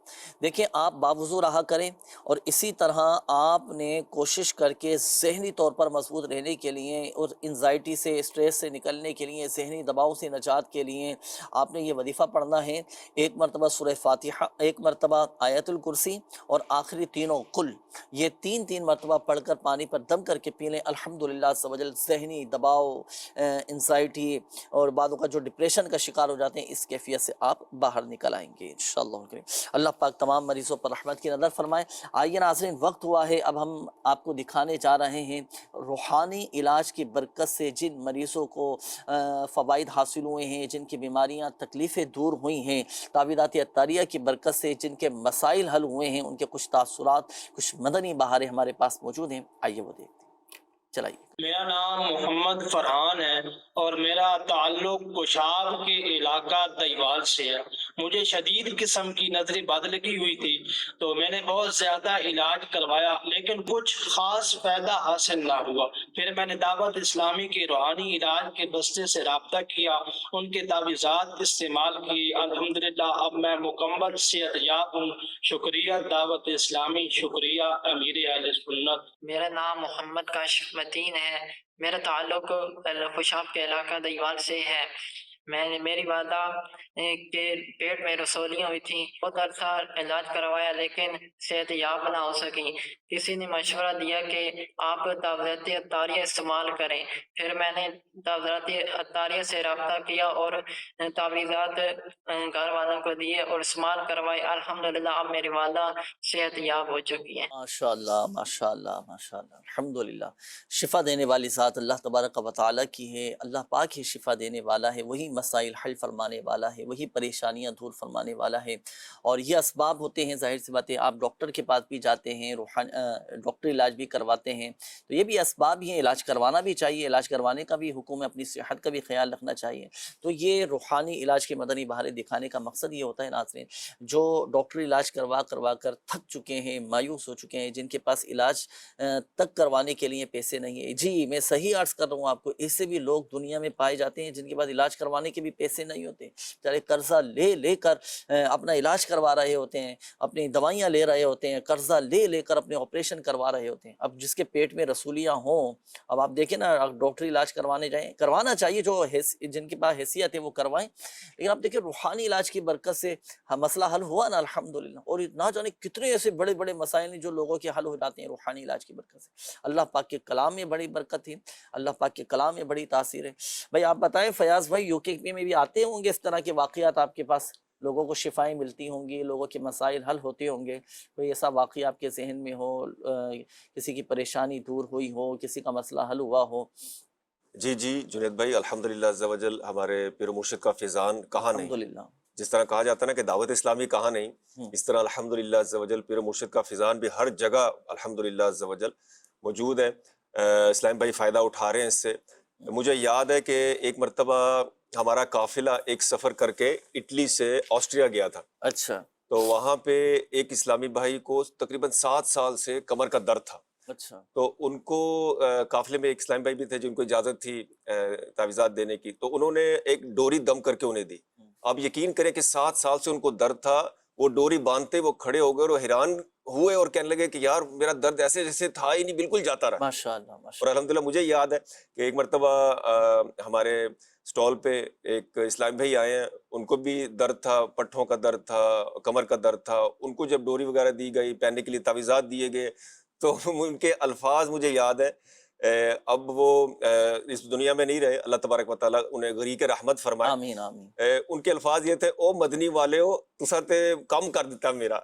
دیکھیں، آپ باوضو رہا کریں اور اسی طرح آپ نے کوشش کر کے ذہنی طور پر مضبوط رہنے کے لیے اور انزائٹی سے، اسٹریس سے نکلنے کے لیے، ذہنی دباؤ سے نجات کے لیے آپ نے یہ وظیفہ پڑھنا ہے، 1 مرتبہ سورہ فاتحہ، 1 مرتبہ آیت الکرسی اور آخری تینوں قل، یہ 3 مرتبہ پڑھ کر پانی پر دم کر کے پی لیں، الحمدللہ عز و جل ذہنی دباؤ، انزائٹی اور بعضوں کا جو ڈپریشن کا شکار ہو جاتے ہیں، اس کیفیت سے آپ باہر نکل آئیں گے انشاءاللہ الکریم۔ اللہ پاک تمام مریضوں پر رحمت کی نظر فرمائے۔ آئیے ناظرین، وقت ہوا ہے، اب ہم آپ کو دکھانے جا رہے ہیں روحانی علاج کی برکت سے جن مریضوں کو فوائد حاصل ہوئے ہیں، جن کی بیماریاں، تکلیفیں دور ہوئی ہیں، تعویذات عطاریہ کی برکت سے جن کے مسائل حل ہوئے ہیں، ان کے کچھ تاثرات، کچھ مدنی بہاریں ہمارے پاس موجود ہیں، آئیے وہ دیکھتے ہیں، چلائیے۔ میرا نام محمد فرحان ہے اور میرا تعلق کوشاب کے علاقہ دیوال سے ہے۔ مجھے شدید قسم کی نظر بد لگی ہوئی تھی تو میں نے بہت زیادہ علاج کروایا لیکن کچھ خاص فائدہ حاصل نہ ہوا۔ پھر میں نے دعوت اسلامی کے روحانی علاج کے بستے سے رابطہ کیا، ان کے تعویذات استعمال کی، الحمدللہ اب میں مکمل صحت یاب ہوں۔ شکریہ دعوت اسلامی، شکریہ امیر اہل سنت۔ میرا نام محمد کاشف متین ہے، میرا تعلق خوشاب کے علاقہ دیوال سے ہے۔ میری والدہ کے پیٹ میں رسولیاں ہوئی تھیں، بہت عرصہ علاج کروایا لیکن صحت یاب نہ ہو سکی۔ کسی نے مشورہ دیا کہ آپ تعویذات عطاریہ استعمال کریں، پھر میں نے تعویذات عطاریہ سے رابطہ کیا اور تعویذات گھر والوں کو دیے اور استعمال کروائے، الحمدللہ اب میری والدہ صحت یاب ہو چکی ہے۔ ماشاءاللہ ماشاءاللہ ماشاءاللہ، الحمدللہ۔ شفا دینے والی ذات اللہ تبارک و تعالیٰ کی ہے، اللہ پاک ہی شفا دینے والا ہے، وہی مسائل حل فرمانے والا ہے، وہی پریشانیاں دور فرمانے والا ہے، اور یہ اسباب ہوتے ہیں، ظاہر سی بات ہے، آپ ڈاکٹر کے پاس بھی جاتے ہیں، ڈاکٹر علاج بھی کرواتے ہیں، تو یہ بھی اسباب ہی ہیں، علاج کروانا بھی چاہیے، علاج کروانے کا بھی حکم ہے، اپنی صحت کا بھی خیال رکھنا چاہیے۔ تو یہ روحانی علاج کے مدنی بہاریں دکھانے کا مقصد یہ ہوتا ہے ناظرین، جو ڈاکٹر علاج کروا کر تھک چکے ہیں، مایوس ہو چکے ہیں، جن کے پاس علاج تک کروانے کے لیے پیسے نہیں ہیں۔ جی میں صحیح عرض کر رہا ہوں آپ کو، اس سے بھی لوگ دنیا میں پائے جاتے ہیں جن کے پاس علاج کروانے کروانے کے بھی پیسے نہیں ہوتے، چاہے قرضہ لے لے کر اپنا علاج کروا رہے ہوتے ہیں، اپنی دوائیاں لے رہے ہوتے ہیں، قرضہ لے لے کر اپنے آپریشن کروا رہے ہوتے ہیں۔ اب جس کے پیٹ میں رسولیاں ہوں، اب آپ دیکھیں نا، ڈاکٹری علاج کروانے جائیں، کروانا چاہیے، جو جن کے پاس حیثیت ہے وہ کروائیں، لیکن آپ دیکھیں روحانی علاج کی برکت سے مسئلہ حل ہوا نا الحمدللہ، اور نہ جانے کتنے ایسے بڑے بڑے مسائل ہیں جو لوگوں کے حل ہو جاتے ہیں روحانی علاج کی برکت سے۔ اللہ پاک کے کلام میں بڑی برکت ہے، اللہ پاک کے کلام میں بڑی تاثیر ہے۔ بھائی آپ بتائیں فیاض بھائی، یو کے میں بھی آتے ہوں گے اس طرح کے واقعات آپ کے پاس، لوگوں کو شفائیں ملتی ہوں گی، لوگوں کے مسائل حل ہوتے ہوں گے، کوئی ایسا واقعہ آپ کے ذہن میں ہو، کسی کی پریشانی دور ہوئی ہو، کسی کا مسئلہ حل ہوا ہو؟ جی جنید بھائی، الحمدللہ عز و جل ہمارے پیر و مرشد کا فیضان کہاں نہیں۔ الحمدللہ۔ جس طرح کہا جاتا ہے نا کہ دعوت اسلامی کہاں نہیں، اس طرح الحمدللہ عز و جل پیر و مرشد کا فیضان بھی ہر جگہ الحمدللہ عز و جل موجود ہے۔ اسلام بھائی فائدہ اٹھا رہے ہیں اس سے۔ مجھے یاد ہے کہ ایک مرتبہ ہمارا قافلہ ایک سفر کر کے اٹلی سے آسٹریا گیا تھا۔ اچھا تو وہاں پہ ایک اسلامی بھائی کو تقریباً 7 سال سے کمر کا درد تھا۔ اچھا تو ان کو قافلے میں ایک اسلام بھائی بھی تھے جن کو اجازت تھی تعویذات دینے کی، تو انہوں نے ایک ڈوری دم کر کے انہیں دی۔ آپ یقین کریں کہ 7 سال سے ان کو درد تھا، وہ ڈوری باندھتے وہ کھڑے ہو گئے اور وہ حیران ہوئے اور کہنے لگے کہ یار میرا درد ایسے جیسے تھا ہی نہیں، بالکل جاتا رہا۔ ماشاءاللہ اور ماشاءاللہ۔ الحمدللہ مجھے یاد ہے کہ ایک مرتبہ ہمارے سٹال پہ ایک اسلام بھائی آئے ہیں، ان کو بھی درد تھا، پٹھوں کا درد تھا، کمر کا درد تھا۔ ان کو جب ڈوری وغیرہ دی گئی، پہننے کے لیے تعویذات دیے گئے، تو ان کے الفاظ مجھے یاد ہے۔ اب وہ اس دنیا میں نہیں رہے، اللہ تبارک و تعالیٰ انہیں غریق رحمت فرمائے۔ آمین آمین۔ ان کے الفاظ یہ تھے، او مدنی والے ہو تسا تے کم کر دیتا میرا۔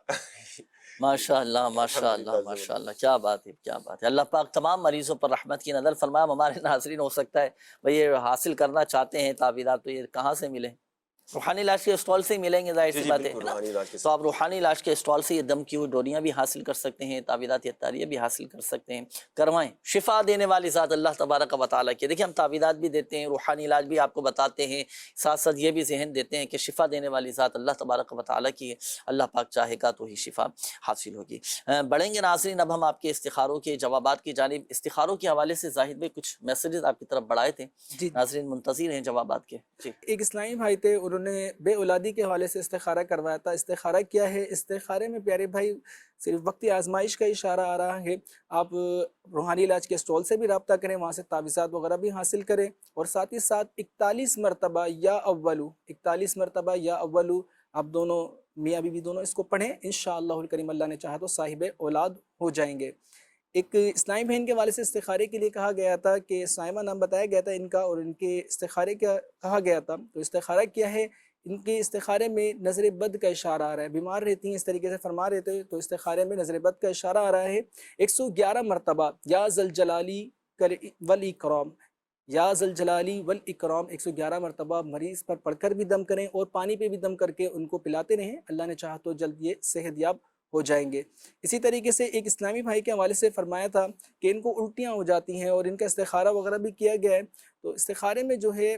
ماشاءاللہ ماشاءاللہ ماشاءاللہ، کیا بات ہے کیا بات ہے۔ اللہ پاک تمام مریضوں پر رحمت کی نظر فرمائے۔ ہمارے ناظرین ہو سکتا ہے بھئی یہ حاصل کرنا چاہتے ہیں تعویذات، تو یہ کہاں سے ملے؟ روحانی علاج کے اسٹال سے ہی ملیں گے، ظاہر سی بات ہے نا۔ تو آپ روحانی علاج کے اسٹال سے یہ دم کی ہوئی ڈوریاں بھی حاصل کر سکتے ہیں، تعویذات یتاریہ بھی حاصل کر سکتے ہیں، کروائیں۔ شفا دینے والی ذات اللہ تبارک و تعالیٰ کی۔ دیکھیں ہم تعویذات بھی دیتے ہیں، روحانی علاج بھی آپ کو بتاتے ہیں، ساتھ ساتھ یہ بھی ذہن دیتے ہیں کہ شفا دینے والی ذات اللہ تبارک و تعالیٰ کی ہے، اللہ پاک چاہے گا تو ہی شفا حاصل ہوگی۔ بڑھیں گے ناظرین، اب ہم آپ کے استخاروں کے جوابات کی جانب۔ استخاروں کے حوالے سے زاہد بھائی کچھ میسیجز آپ کی طرف بڑھائے تھے، ناظرین منتظر ہیں جوابات کے۔ جی ایک اسلامی بھائی تھے، انہوں نے بے اولادی کے حوالے سے استخارہ کروایا تھا۔ استخارہ کیا ہے؟ استخارے میں پیارے بھائی صرف وقتی آزمائش کا اشارہ آ رہا ہے۔ آپ روحانی علاج کے اسٹال سے بھی رابطہ کریں، وہاں سے تعویذات وغیرہ بھی حاصل کریں، اور ساتھ ہی ساتھ 41 مرتبہ یا اولو 41 مرتبہ یا اولو آپ دونوں میاں بیوی دونوں اس کو پڑھیں، انشاءاللہ الکریم اللہ نے چاہا تو صاحب اولاد ہو جائیں گے۔ ایک اسلامی بہن کے والے سے استخارے کے لیے کہا گیا تھا کہ سائمہ نام بتایا گیا تھا ان کا، اور ان کے استخارے کیا کہا گیا تھا، تو استخارہ کیا ہے؟ ان کے استخارے میں نظر بد کا اشارہ آ رہا ہے، بیمار رہتی ہیں اس طریقے سے فرما رہے تھے، تو استخارے میں نظر بد کا اشارہ آ رہا ہے۔ 111 مرتبہ یا ذوالجلالی والاکرام، یا ذوالجلالی والاکرام 111 مرتبہ مریض پر پڑھ کر بھی دم کریں، اور پانی پہ بھی دم کر کے ان کو پلاتے رہیں، اللہ نے چاہا تو جلد یہ صحت یاب ہو جائیں گے۔ اسی طریقے سے ایک اسلامی بھائی کے حوالے سے فرمایا تھا کہ ان کو الٹیاں ہو جاتی ہیں اور ان کا استخارہ وغیرہ بھی کیا گیا ہے، تو استخارے میں جو ہے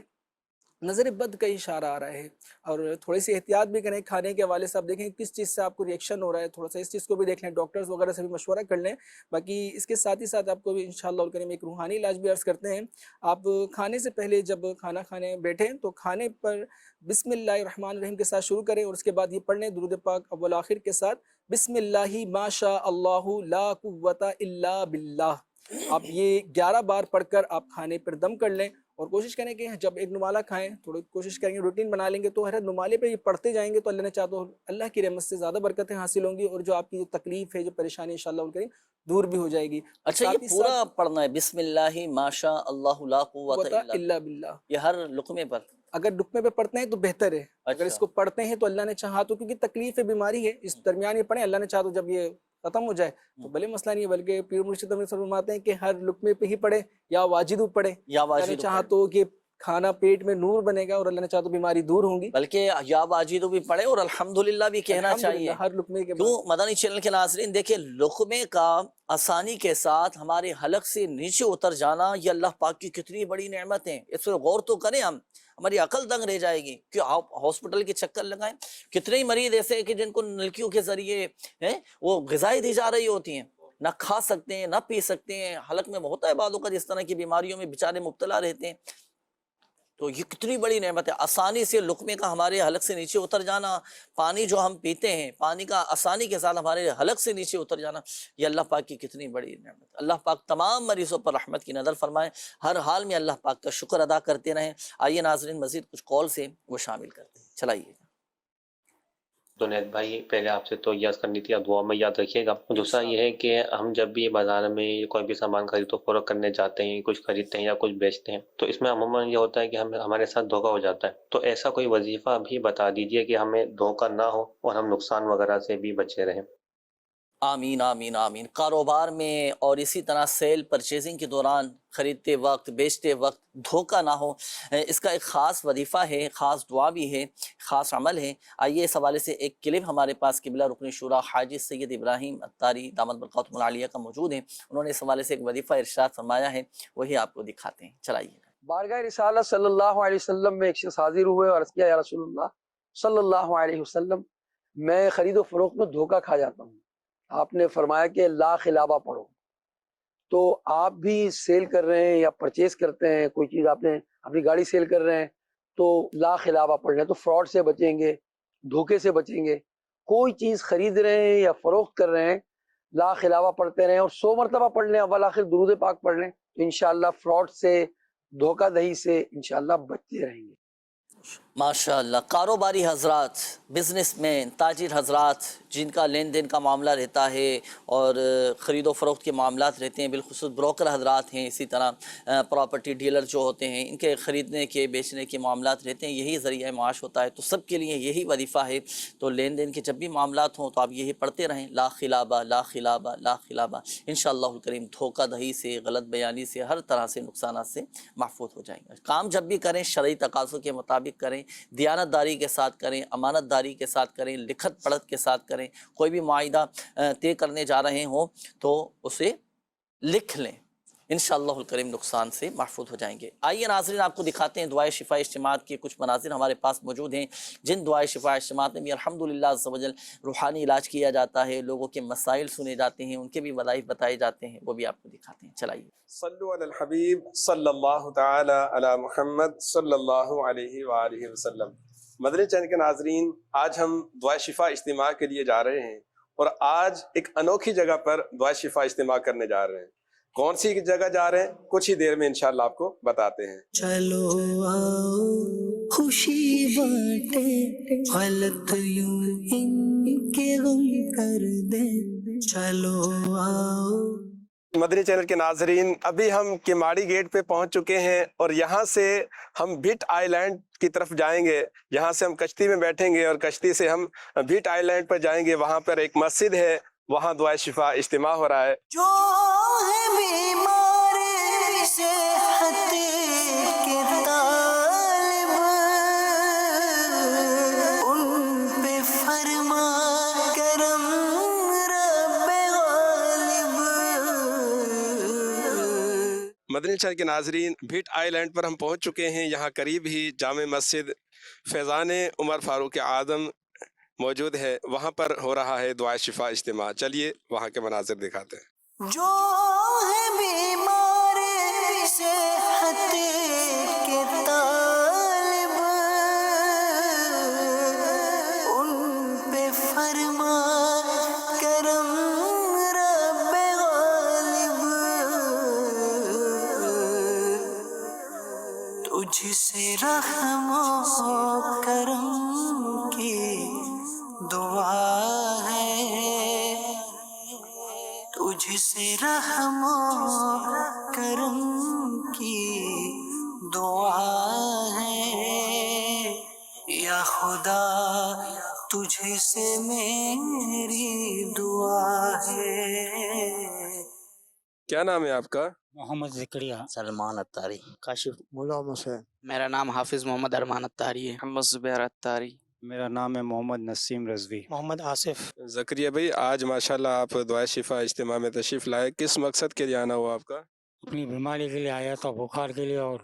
نظر بد کا اشارہ آ رہا ہے، اور تھوڑی سی احتیاط بھی کریں۔ کھانے کے حوالے سے آپ دیکھیں کس چیز سے آپ کو ریئیکشن ہو رہا ہے، تھوڑا سا اس چیز کو بھی دیکھ لیں، ڈاکٹرز وغیرہ سے بھی مشورہ کر لیں۔ باقی اس کے ساتھ ہی ساتھ آپ کو بھی انشاءاللہ الکریم ایک روحانی علاج بھی عرض کرتے ہیں۔ آپ کھانے سے پہلے جب کھانا کھانے بیٹھیں تو کھانے پر بسم اللہ الرحمن الرحیم کے ساتھ شروع کریں، اور اس کے بعد یہ پڑھ لیں درود پاک اول آخر کے ساتھ، بسم اللہ ما شاء اللہ لا قوت الا باللہ۔ آپ یہ 11 بار پڑھ کر آپ کھانے پر دم کر لیں، اور کوشش کریں کہ جب ایک نمالہ کھائیں، تھوڑی کوشش کریں گے روٹین بنا لیں گے تو ہر نمالے پہ یہ پڑھتے جائیں گے تو اللہ نے چاہا تو اللہ کی رحمت سے زیادہ برکتیں حاصل ہوں گی، اور جو آپ کی جو تکلیف ہے، جو پریشانی انشاءاللہ الکریم دور بھی ہو جائے گی۔ اچھا یہ پورا پڑھنا ہے بسم اللہ ما شاء اللہ لا قوت الا باللہ، یہ ہر لقمے پر؟ اگر لقمے پہ پڑھتے ہیں تو بہتر ہے، اگر اس کو پڑھتے ہیں تو اللہ نے چاہا تو، کیونکہ تکلیف ہے، بیماری ہے، اس درمیان یہ پڑھیں، اللہ نے چاہا تو جب یہ ختم ہو جائے تو بھلے مسئلہ نہیں ہے، بلکہ پیر مرشد ہمیں فرماتے ہیں کہ ہر لقمے پہ ہی پڑھیں، یا واجدو پڑھیں، اللہ نے چاہا تو کہ کھانا پیٹ میں نور بنے گا، اور اللہ نے چاہا تو بیماری دور ہوں گی، بلکہ یا واجدو بھی پڑھیں اور الحمدللہ بھی کہنا چاہیے ہر لقمے کے بعد۔ کیوں مدنی چینل کے ناظرین دیکھیں، لقمے کا آسانی کے ساتھ ہمارے حلق سے نیچے اتر جانا، یہ اللہ پاک کی کتنی بڑی نعمت ہے، اس پر غور تو کریں ہم، ہماری عقل دنگ رہ جائے گی کہ آپ ہاسپٹل کے چکر لگائیں۔ کتنے ہی مریض ایسے ہیں کہ جن کو نلکیوں کے ذریعے وہ غذائیں دی جا رہی ہوتی ہیں، نہ کھا سکتے ہیں نہ پی سکتے ہیں، حلق میں ہوتا ہے بعضوں کا جس طرح کی بیماریوں میں بیچارے مبتلا رہتے ہیں۔ تو یہ کتنی بڑی نعمت ہے، آسانی سے لقمے کا ہمارے حلق سے نیچے اتر جانا، پانی جو ہم پیتے ہیں پانی کا آسانی کے ساتھ ہمارے حلق سے نیچے اتر جانا، یہ اللہ پاک کی کتنی بڑی نعمت ہے۔ اللہ پاک تمام مریضوں پر رحمت کی نظر فرمائے، ہر حال میں اللہ پاک کا شکر ادا کرتے رہیں۔ آئیے ناظرین مزید کچھ کال سے وہ شامل کرتے ہیں، چلائیے۔ جنید بھائی، پہلے آپ سے تو یاد کرنی تھی، آپ دعا میں یاد رکھیے گا۔ دوسرا یہ ہے کہ ہم جب بھی بازار میں کوئی بھی سامان خرید و فروخت کرنے جاتے ہیں، کچھ خریدتے ہیں یا کچھ بیچتے ہیں، تو اس میں عموماً یہ ہوتا ہے کہ ہمارے ساتھ دھوکہ ہو جاتا ہے۔ تو ایسا کوئی وظیفہ بھی بتا دیجئے کہ ہمیں دھوکہ نہ ہو اور ہم نقصان وغیرہ سے بھی بچے رہیں۔ آمین آمین آمین۔ کاروبار میں اور اسی طرح سیل پرچیزنگ کے دوران خریدتے وقت بیچتے وقت دھوکہ نہ ہو، اس کا ایک خاص وظیفہ ہے، خاص دعا بھی ہے، خاص عمل ہے۔ آئیے اس حوالے سے ایک کلپ ہمارے پاس قبلہ رکن شورا حاجی سید ابراہیم اتاری دامت برکاتہم العالیہ کا موجود ہے، انہوں نے اس حوالے سے ایک وظیفہ ارشاد فرمایا ہے، وہی آپ کو دکھاتے ہیں، چلائیے۔ بارگاہ رسالت صلی اللہ علیہ وسلم میں ایک شخص حاضر ہوئے اور عرض کیا، یا رسول اللہ صلی اللہ علیہ وسلم، میں خرید و فروخت میں دھوکہ کھا جاتا ہوں۔ آپ نے فرمایا کہ لا خلابہ پڑھو۔ تو آپ بھی سیل کر رہے ہیں یا پرچیز کرتے ہیں کوئی چیز، آپ نے اپنی گاڑی سیل کر رہے ہیں تو لا خلابہ پڑھ رہے ہیں، تو فراڈ سے بچیں گے، دھوکے سے بچیں گے۔ کوئی چیز خرید رہے ہیں یا فروخت کر رہے ہیں، لا خلابہ پڑھتے رہیں اور 100 مرتبہ پڑھ لیں، اول آخر درود پاک پڑھ لیں، تو انشاءاللہ فراڈ سے، دھوکہ دہی سے انشاءاللہ بچتے رہیں گے۔ ماشاء اللہ۔ کاروباری حضرات، بزنس مین، تاجر حضرات جن کا لین دین کا معاملہ رہتا ہے اور خرید و فروخت کے معاملات رہتے ہیں، بالخصوص بروکر حضرات ہیں، اسی طرح پراپرٹی ڈیلر جو ہوتے ہیں، ان کے خریدنے کے بیچنے کے معاملات رہتے ہیں، یہی ذریعہ معاش ہوتا ہے، تو سب کے لیے یہی وظیفہ ہے۔ تو لین دین کے جب بھی معاملات ہوں تو آپ یہی پڑھتے رہیں، لا خلابہ لا خلابہ لا خلابہ، انشاءاللہ الکریم دھوکہ دہی سے، غلط بیانی سے، ہر طرح سے نقصانات سے محفوظ ہو جائیں گے۔ کام جب بھی کریں شرعی تقاضوں کے مطابق کریں، دیانت داری کے ساتھ کریں، امانت داری کے ساتھ کریں، لکھت پڑھت کے ساتھ کریں۔ کوئی بھی معاہدہ طے کرنے جا رہے ہوں تو اسے لکھ لیں، انشاءاللہ الکریم نقصان سے محفوظ ہو جائیں گے۔ آئیے ناظرین آپ کو دکھاتے ہیں دعائے شفا اجتماعات کے کچھ مناظر ہمارے پاس موجود ہیں، جن دعائے شفا اجتماعات میں بھی الحمدللہ عز و جل روحانی علاج کیا جاتا ہے، لوگوں کے مسائل سنے جاتے ہیں، ان کے بھی وظائف بتائے جاتے ہیں، وہ بھی آپ کو دکھاتے ہیں، چلائیے۔ صلو علی الحبیب صلی اللہ تعالی علی محمد صلی اللہ علیہ وآلہ وسلم۔ مدنی چینل کے ناظرین، آج ہم دعائے شفا اجتماع کے لیے جا رہے ہیں اور آج ایک انوکھی جگہ پر دعائے شفا اجتماع کرنے جا رہے ہیں۔ کون سی جگہ جا رہے ہیں کچھ ہی دیر میں انشاءاللہ آپ کو بتاتے ہیں۔ چلو آؤ خوشی بانٹے، غلط یوں ان کے غم کر دیں، چلو آؤ۔ مدنی چینل کے ناظرین، ابھی ہم کماڑی گیٹ پہ پہنچ چکے ہیں اور یہاں سے ہم بھٹ آئی لینڈ کی طرف جائیں گے۔ یہاں سے ہم کشتی میں بیٹھیں گے اور کشتی سے ہم بھٹ آئی لینڈ پر جائیں گے۔ وہاں پر ایک مسجد ہے، وہاں دعائے شفا اجتماع ہو رہا ہے۔ جو ہے بیمار صحت کے طالب، ان پہ فرما کرم رب غالب۔ مدنی چینل کے ناظرین، بھٹ آئی لینڈ پر ہم پہنچ چکے ہیں۔ یہاں قریب ہی جامع مسجد فیضان عمر فاروق اعظم موجود ہے، وہاں پر ہو رہا ہے دعائے شفا اجتماع۔ چلیے وہاں کے مناظر دکھاتے ہیں۔ جو ہے بیمار صحت کے طالب، ان پہ فرما کرم رب غالب۔ تجھ سے رحم و کرم کی دعا ہے، تجھ سے رحم و کرم کی دعا ہے، یا خدا تجھ سے میری دعا ہے۔ کیا نام ہے آپ کا؟ محمد زکریا سلمان اتاری۔ کاشف غلام حسین۔ میرا نام حافظ محمد ارمان اتاری ہے۔ محمد زبیر اتاری۔ میرا نام ہے محمد نسیم رضوی۔ محمد آصف۔ زکریا بھائی، آج ماشاءاللہ آپ دعائے شفا اجتماع میں تشریف لائے، کس مقصد کے لیے آنا ہوا آپ کا؟ اپنی بیماری کے لیے آیا تھا، بخار کے لیے اور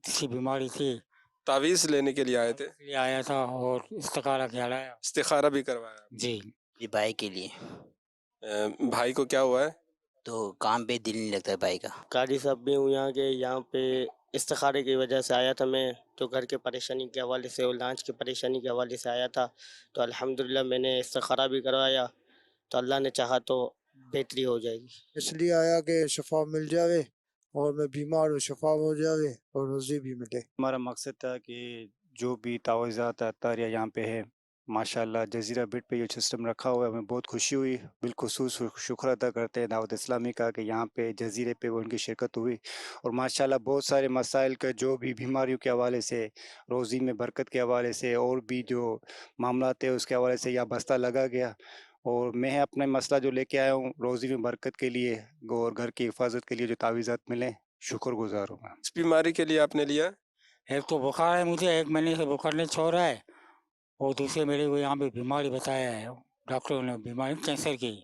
کسی بیماری تھی، تعویذ لینے کے لیے آئے تھے؟ لیے آیا تھا اور استخارہ کھلایا۔ استخارہ بھی کروایا؟ جی جی بھائی کے لیے۔ بھائی کو کیا ہوا ہے؟ تو کام پہ دل نہیں لگتا ہے بھائی کا۔ قاری صاحب بھی ہوں یہاں کے، یہاں پہ استخارے کی وجہ سے آیا تھا میں، تو گھر کے پریشانی کے حوالے سے اور لانچ کی پریشانی کے حوالے سے آیا تھا، تو الحمدللہ میں نے استخارہ بھی کروایا، تو اللہ نے چاہا تو بہتری ہو جائے گی۔ اس لیے آیا کہ شفا مل جاوے اور میں بیمار ہوں، شفا ہو جاوے اور روزی بھی ملے۔ ہمارا مقصد تھا کہ جو بھی تعویذات اطاریہ یہاں پہ ہے، ماشاءاللہ جزیرہ بٹ پہ یہ سسٹم رکھا ہوا ہے، ہمیں بہت خوشی ہوئی، بالخصوص شکر ادا کرتے ہیں دعوت اسلامی کا کہ یہاں پہ جزیرے پہ وہ ان کی شرکت ہوئی، اور ماشاءاللہ بہت سارے مسائل کا جو بھی بیماریوں کے حوالے سے، روزی میں برکت کے حوالے سے، اور بھی جو معاملات ہیں اس کے حوالے سے یہ بستہ لگا گیا، اور میں اپنے مسئلہ جو لے کے آیا ہوں روزی میں برکت کے لیے اور گھر کی حفاظت کے لیے جو تعویذات ملیں، شکر گزار ہوں میں۔ اس بیماری کے لیے آپ نے لیا؟ ایک تو بخار ہے مجھے، 1 مہینے سے بخار نہیں چھوڑ رہا ہے، اور دوسرے میرے کو یہاں پہ بیماری بتایا ہے ڈاکٹروں نے، بیماری کینسر کی۔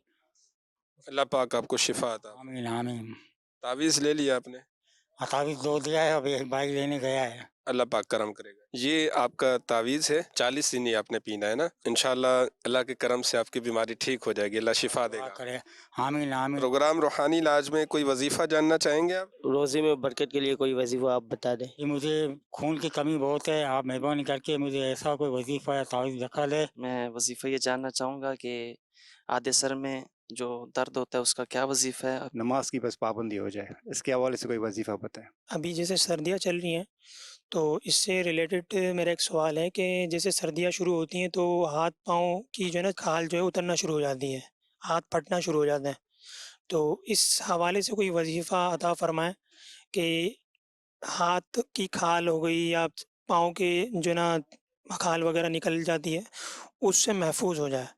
اللہ پاک آپ کو شفا عطا۔ آمین آمین۔ تعویذ لے لیا آپ نے؟ تعویذ 2 دیا ہے، ابھی ایک بائک لینے گیا ہے۔ اللہ پاک کرم کرے گا۔ یہ آپ کا تعویذ ہے، 40 دن ہی آپ نے پینا ہے نا، انشاءاللہ اللہ کے کرم سے آپ کی بیماری ٹھیک ہو جائے گی، اللہ شفا دے گا۔ آمین آمین۔ پروگرام روحانی علاج میں کوئی وظیفہ جاننا چاہیں گے آپ؟ روزی میں برکت کے لیے کوئی وظیفہ آپ بتا دیں۔ یہ مجھے خون کی کمی بہت ہے، آپ مہربانی کر کے مجھے ایسا کوئی وظیفہ یا تعویذ دکھا لے۔ میں وظیفہ یہ جاننا چاہوں گا کہ آدھے سر میں جو درد ہوتا ہے اس کا کیا وظیفہ ہے؟ نماز کی بس پابندی ہو جائے، اس کے حوالے سے کوئی وظیفہ بتائیں۔ ابھی جیسے سردیاں چل رہی ہیں تو اس سے ریلیٹڈ میرا ایک سوال ہے کہ جیسے سردیاں شروع ہوتی ہیں تو ہاتھ پاؤں کی جو ہے نا کھال جو ہے اترنا شروع ہو جاتی ہے، ہاتھ پھٹنا شروع ہو جاتے ہیں، تو اس حوالے سے کوئی وظیفہ عطا فرمائیں کہ ہاتھ کی کھال ہو گئی یا پاؤں کے جو ہے نا کھال وغیرہ نکل جاتی ہے اس سے محفوظ ہو جائے۔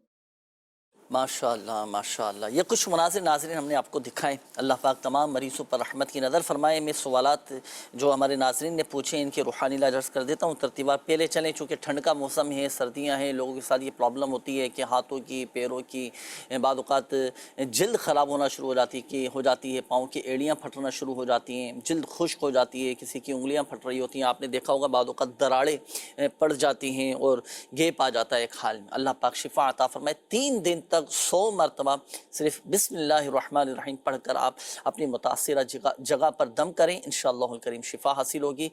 ماشاءاللہ ماشاءاللہ، یہ کچھ مناظر ناظرین ہم نے آپ کو دکھائیں۔ اللہ پاک تمام مریضوں پر رحمت کی نظر فرمائے۔ میں سوالات جو ہمارے ناظرین نے پوچھے ان کے روحانی علاج عرض کر دیتا ہوں، ترتیبات پہلے چلیں، چونکہ ٹھنڈ کا موسم ہے، سردیاں ہیں، لوگوں کے ساتھ یہ پرابلم ہوتی ہے کہ ہاتھوں کی، پیروں کی، بعض اوقات جلد خراب ہونا شروع ہو جاتی ہے، پاؤں کی ایڑیاں پھٹنا شروع ہو جاتی ہیں، جلد خشک ہو جاتی ہے، کسی کی انگلیاں پھٹ رہی ہوتی ہیں، آپ نے دیکھا ہوگا بعض اوقات دراڑیں پڑ جاتی ہیں اور گیپ آ جاتا ہے ایک حال میں۔ اللہ پاک شفا عطا فرمائے۔ 3 دن تک 100 مرتبہ صرف بسم اللہ الرحمن الرحیم پڑھ کر آپ اپنی متاثرہ جگہ پر دم کریں، انشاءاللہ الکریم شفا حاصل ہوگی۔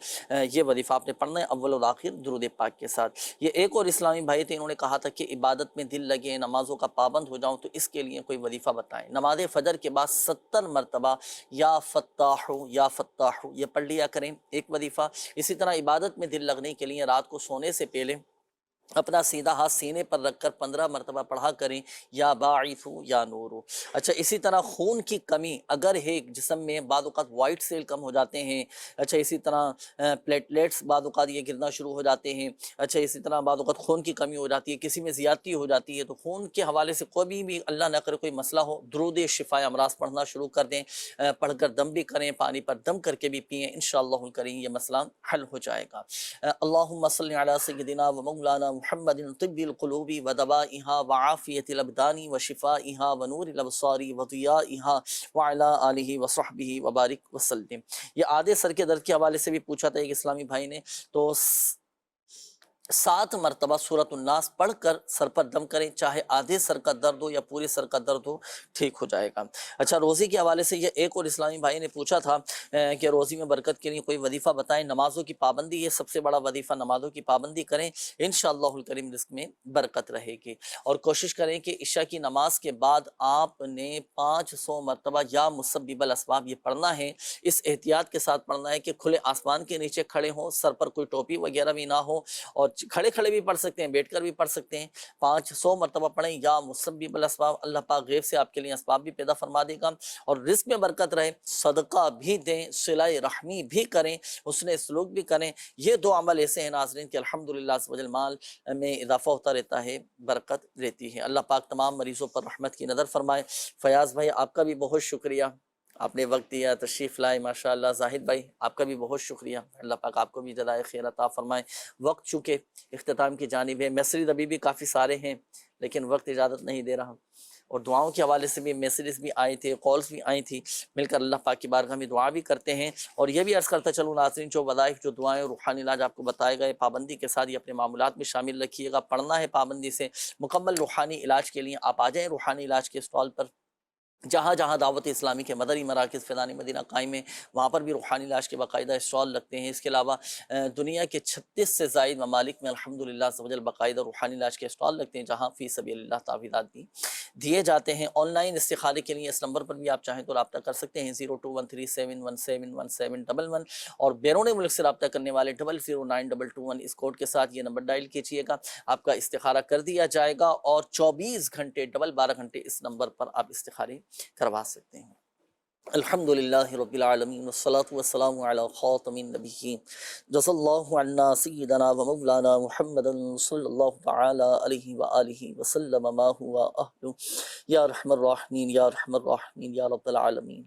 یہ وظیفہ آپ نے پڑھنا ہے اول و آخر درود پاک کے ساتھ۔ یہ ایک اور اسلامی بھائی تھے، انہوں نے کہا تھا کہ عبادت میں دل لگے، نمازوں کا پابند ہو جاؤں، تو اس کے لیے کوئی وظیفہ بتائیں۔ نماز فجر کے بعد 70 مرتبہ یا فتاح یہ پڑھ لیا کریں، ایک وظیفہ۔ اسی طرح عبادت میں دل لگنے کے لیے رات کو سونے سے پہلے اپنا سیدھا ہاتھ سینے پر رکھ کر 15 مرتبہ پڑھا کریں، یا باعث یا نور۔ اچھا، اسی طرح خون کی کمی اگر ہے جسم میں، بعض اوقات وائٹ سیل کم ہو جاتے ہیں، اچھا اسی طرح پلیٹلیٹس بعض اوقات یہ گرنا شروع ہو جاتے ہیں، اچھا اسی طرح بعض اوقات خون کی کمی ہو جاتی ہے، کسی میں زیادتی ہو جاتی ہے، تو خون کے حوالے سے کوئی بھی اللہ نہ کرے کوئی مسئلہ ہو، درود شفا امراض پڑھنا شروع کر دیں، پڑھ کر دم بھی کریں، پانی پر دم کر کے بھی پئیں، انشاءاللہ الکریم یہ مسئلہ حل ہو جائے گا۔ اللہم صلی علی سیدنا و مولانا محمد طب القلوب و دوائها وعافیت الابدان و شفائها و نور الابصار و ضیائها وعلی آلہ و صحبہ وبارک وسلم۔ یہ آدھے سر کے درد کے حوالے سے بھی پوچھا تھا ایک اسلامی بھائی نے، تو 7 مرتبہ سورۃ الناس پڑھ کر سر پر دم کریں، چاہے آدھے سر کا درد ہو یا پورے سر کا درد ہو، ٹھیک ہو جائے گا۔ اچھا، روزی کے حوالے سے یہ ایک اور اسلامی بھائی نے پوچھا تھا کہ روزی میں برکت کے لیے کوئی وظیفہ بتائیں۔ نمازوں کی پابندی، یہ سب سے بڑا وظیفہ، نمازوں کی پابندی کریں، انشاءاللہ الکریم رزق میں برکت رہے گی۔ اور کوشش کریں کہ عشاء کی نماز کے بعد آپ نے 500 مرتبہ یا مسبب الاسباب یہ پڑھنا ہے۔ اس احتیاط کے ساتھ پڑھنا ہے کہ کھلے آسمان کے نیچے کھڑے ہوں، سر پر کوئی ٹوپی وغیرہ بھی نہ ہو، اور کھڑے کھڑے بھی پڑھ سکتے ہیں، بیٹھ کر بھی پڑھ سکتے ہیں۔ 500 مرتبہ پڑھیں، یا مسبب الاسباب، اللہ پاک غیب سے آپ کے لیے اسباب بھی پیدا فرما دے گا، اور رزق میں برکت رہے۔ صدقہ بھی دیں، صلہ رحمی بھی کریں، حسن سلوک بھی کریں۔ یہ 2 عمل ایسے ہیں ناظرین کہ الحمدللہ عز و جل مال میں اضافہ ہوتا رہتا ہے، برکت رہتی ہے۔ اللہ پاک تمام مریضوں پر رحمت کی نظر فرمائے۔ فیاض بھائی آپ کا بھی بہت شکریہ، آپ نے وقت دیا، تشریف لائے، ماشاءاللہ۔ زاہد بھائی آپ کا بھی بہت شکریہ، اللہ پاک آپ کو بھی جزائے خیر عطا فرمائے۔ وقت چونکہ اختتام کی جانب ہے، میسیج ابھی بھی کافی سارے ہیں لیکن وقت اجازت نہیں دے رہا، اور دعاؤں کے حوالے سے بھی میسیجز بھی آئے تھے، کالز بھی آئی تھی، مل کر اللہ پاک کی بارگاہ میں دعا بھی کرتے ہیں۔ اور یہ بھی عرض کرتا چلوں ناظرین، جو وظائف، جو دعائیں، روحانی علاج آپ کو بتائے گئے، پابندی کے ساتھ یہ اپنے معمولات میں شامل رکھیے گا، پڑھنا ہے پابندی سے۔ مکمل روحانی علاج کے لیے آپ آ جائیں روحانی علاج کے اسٹال پر، جہاں جہاں دعوت اسلامی کے مدری مراکز فیضان مدینہ قائم ہیں وہاں پر بھی روحانی علاج کے باقاعدہ اسٹال لگتے ہیں۔ اس کے علاوہ دنیا کے 36 سے زائد ممالک میں الحمدللہ سبحان باقاعدہ روحانی علاج کے اسٹال لگتے ہیں جہاں فی سبیل اللہ تعویذات بھی دیے جاتے ہیں۔ آن لائن استخارے کے لیے اس نمبر پر بھی آپ چاہیں تو رابطہ کر سکتے ہیں 021371711711 اور بیرون ملک سے رابطہ کرنے والے 0092221 اس کوڈ کے ساتھ یہ نمبر ڈائل کیجئے گا، آپ کا استخارہ کر دیا جائے گا اور 24 گھنٹے 12 گھنٹے اس نمبر پر آپ استخارے کروا سکتے ہیں۔ الحمدللہ رب العالمین والصلاة والسلام علی خاتم النبیین جزا اللہ عنا سیدنا و مولانا محمد صلی اللہ تعالی علیہ وآلہ وسلم ما ہوا اہل یا رحم الراحمین یا رحم الراحمین یا رب العالمین۔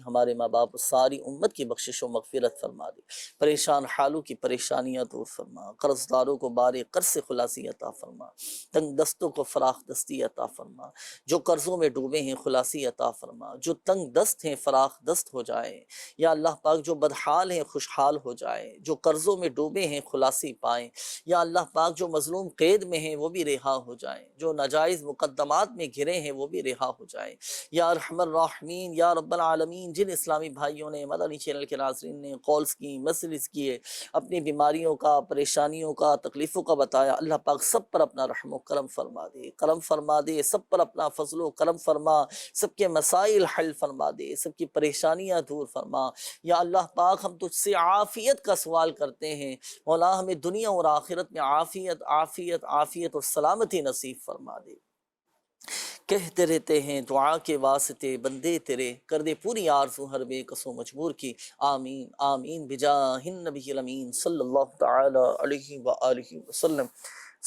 ہمارے ماں باپ ساری امت کی بخشش و مغفرت فرما دے، پریشان حالوں کی پریشانیاں دور فرما، قرض داروں کو بار قرض سے خلاصی عطا فرما، تنگ دستوں کو فراخ دستی عطا فرما، جو قرضوں میں ڈوبے ہیں خلاصی عطا فرما، جو تنگ دست ہیں فراخ دست ہو جائے یا اللہ پاک، جو بدحال ہیں خوشحال ہو جائے، جو قرضوں میں ڈوبے ہیں خلاصی پائیں یا اللہ پاک، جو مظلوم قید میں ہیں وہ بھی رہا ہو جائیں، جو ناجائز مقدمات میں گھرے ہیں وہ بھی رہا ہو جائیں یا ارحم الراحمین یا رب العالمین۔ جن اسلامی بھائیوں نے مدنی چینل کے ناظرین نے کالز کی، میسیجز کیے، اپنی بیماریوں کا، پریشانیوں کا، تکلیفوں کا بتایا، اللہ پاک سب پر اپنا رحم و کرم فرما دے، کرم فرما دے، سب پر اپنا فضل و کرم فرما، سب کے مسائل حل فرما دے، سب کی پریشانیاں دور فرما یا اللہ پاک۔ ہم تجھ سے عافیت کا سوال کرتے ہیں، مولا ہمیں دنیا اور آخرت میں عافیت عافیت عافیت اور سلامتی نصیب فرما دے۔ کہتے رہتے ہیں دعا کے واسطے بندے تیرے، کر دے پوری آرزو ہر بے کسو مجبور کی، آمین آمین بجاہ النبی الامین صلی اللہ تعالی علیہ وآلہ وسلم۔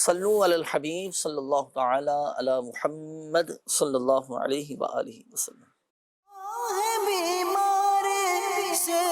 صلو علی الحبیب صلی اللہ تعالی علی محمد صلی اللہ علیہ وآلہ وسلم۔ بیمار سے